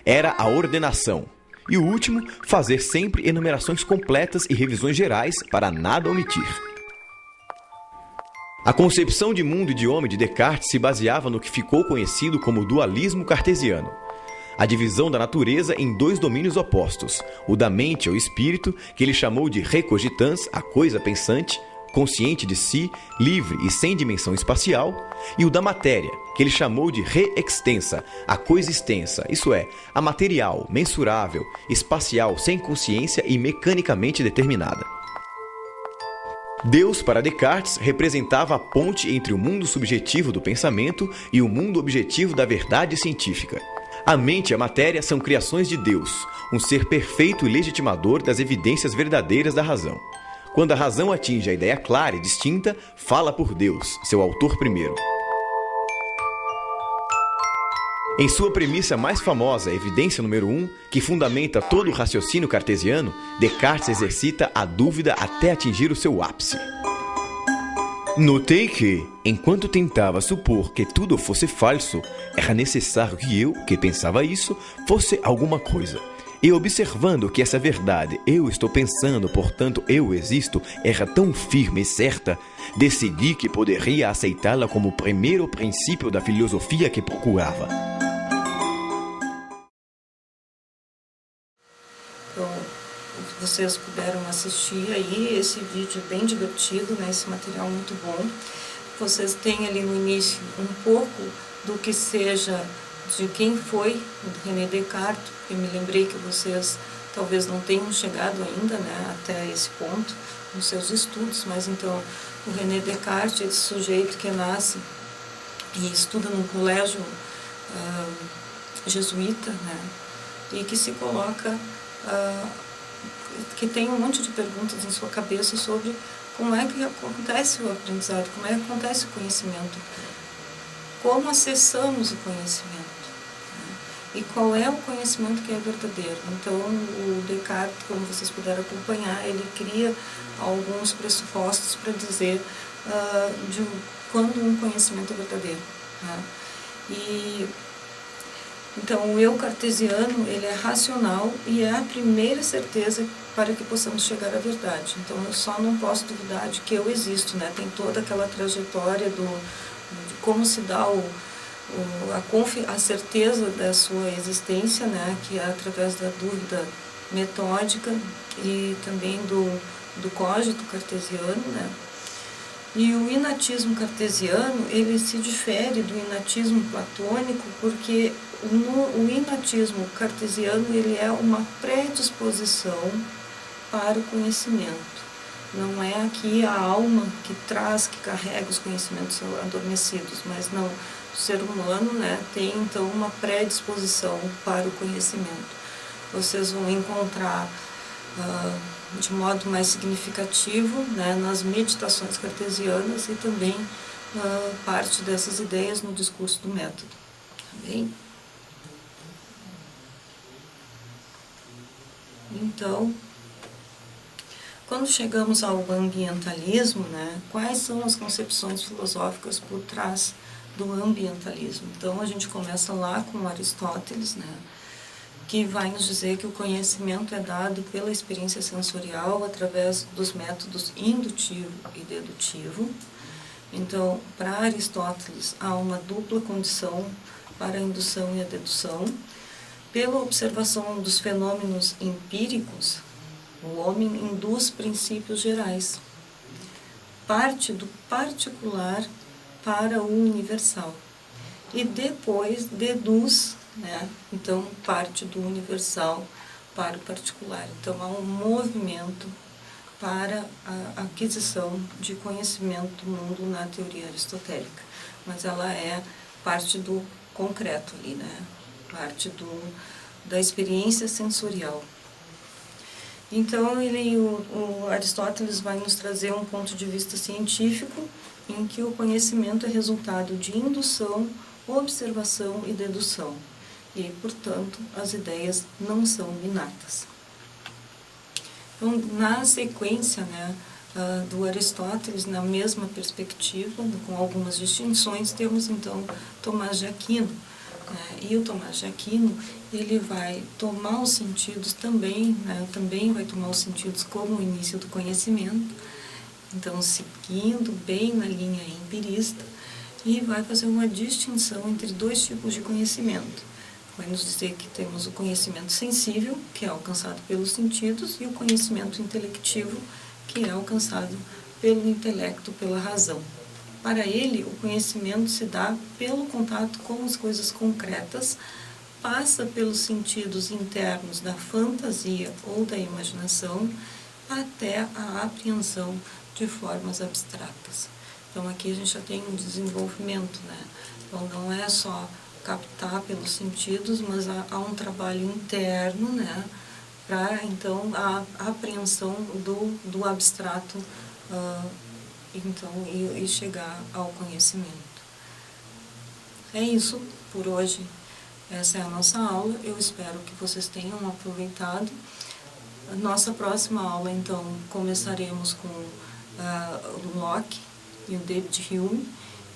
Era a ordenação. E o último, fazer sempre enumerações completas e revisões gerais para nada omitir. A concepção de mundo e de homem de Descartes se baseava no que ficou conhecido como dualismo cartesiano. A divisão da natureza em dois domínios opostos, o da mente ou espírito, que ele chamou de recogitans, a coisa pensante, consciente de si, livre e sem dimensão espacial, e o da matéria, que ele chamou de re-extensa, a coisa extensa, isso é, a material, mensurável, espacial, sem consciência e mecanicamente determinada. Deus, para Descartes, representava a ponte entre o mundo subjetivo do pensamento e o mundo objetivo da verdade científica. A mente e a matéria são criações de Deus, um ser perfeito e legitimador das evidências verdadeiras da razão. Quando a razão atinge a ideia clara e distinta, fala por Deus, seu autor primeiro. Em sua premissa mais famosa, evidência número 1, que fundamenta todo o raciocínio cartesiano, Descartes exercita a dúvida até atingir o seu ápice. Notei que, enquanto tentava supor que tudo fosse falso, era necessário que eu, que pensava isso, fosse alguma coisa. E observando que essa verdade, eu estou pensando, portanto eu existo, era tão firme e certa, decidi que poderia aceitá-la como o primeiro princípio da filosofia que procurava. Então, vocês puderam assistir aí esse vídeo bem divertido, né, esse material muito bom. Vocês têm ali no início um pouco do que seja de quem foi o René Descartes, porque me lembrei que vocês talvez não tenham chegado ainda, né, até esse ponto nos seus estudos, mas então o René Descartes, esse sujeito que nasce e estuda num colégio jesuíta, né, e que se coloca, que tem um monte de perguntas em sua cabeça sobre como é que acontece o aprendizado, como é que acontece o conhecimento, como acessamos o conhecimento. E qual é o conhecimento que é verdadeiro. Então, o Descartes, como vocês puderam acompanhar, ele cria alguns pressupostos para dizer de quando um conhecimento é verdadeiro. Né? E, então, o eu cartesiano, ele é racional e é a primeira certeza para que possamos chegar à verdade. Então, eu só não posso duvidar de que eu existo, né? Tem toda aquela trajetória de como se dá a certeza da sua existência, né, que é através da dúvida metódica e também do cogito cartesiano, né. E o inatismo cartesiano, ele se difere do inatismo platônico porque o inatismo cartesiano, ele é uma predisposição para o conhecimento. Não é aqui a alma que traz, que carrega os conhecimentos adormecidos, mas não. O ser humano, né, tem então uma predisposição para o conhecimento. Vocês vão encontrar de modo mais significativo, né, nas meditações cartesianas e também parte dessas ideias no discurso do método. Tá bem? Então, quando chegamos ao ambientalismo, né, quais são as concepções filosóficas por trás do ambientalismo? Então, a gente começa lá com Aristóteles, né, que vai nos dizer que o conhecimento é dado pela experiência sensorial através dos métodos indutivo e dedutivo. Então, para Aristóteles, há uma dupla condição para a indução e a dedução. Pela observação dos fenômenos empíricos, o homem induz princípios gerais, parte do particular para o universal, e depois deduz, né? Então, parte do universal para o particular. Então, há um movimento para a aquisição de conhecimento do mundo na teoria aristotélica, mas ela é parte do concreto ali, né? Parte da experiência sensorial. Então, o Aristóteles vai nos trazer um ponto de vista científico em que o conhecimento é resultado de indução, observação e dedução. E, portanto, as ideias não são inatas. Então, na sequência, né, do Aristóteles, na mesma perspectiva, com algumas distinções, temos, então, Tomás de Aquino. E o Tomás de Aquino, ele vai tomar os sentidos também, né, também vai tomar os sentidos como o início do conhecimento, então, seguindo bem na linha empirista, e vai fazer uma distinção entre dois tipos de conhecimento. Vai nos dizer que temos o conhecimento sensível, que é alcançado pelos sentidos, e o conhecimento intelectivo, que é alcançado pelo intelecto, pela razão. Para ele, o conhecimento se dá pelo contato com as coisas concretas, passa pelos sentidos internos da fantasia ou da imaginação, até a apreensão de formas abstratas. Então, aqui a gente já tem um desenvolvimento, né? Então, não é só captar pelos sentidos, mas há um trabalho interno, né? Para, então, a apreensão do abstrato, então, e chegar ao conhecimento. É isso por hoje. Essa é a nossa aula. Eu espero que vocês tenham aproveitado. A nossa próxima aula, então, começaremos com o Locke e o David Hume,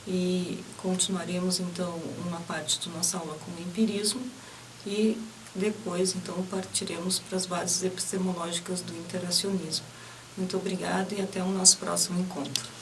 e continuaremos, então, uma parte da nossa aula com o empirismo, e depois, então, partiremos para as bases epistemológicas do interacionismo. Muito obrigada e até o nosso próximo encontro.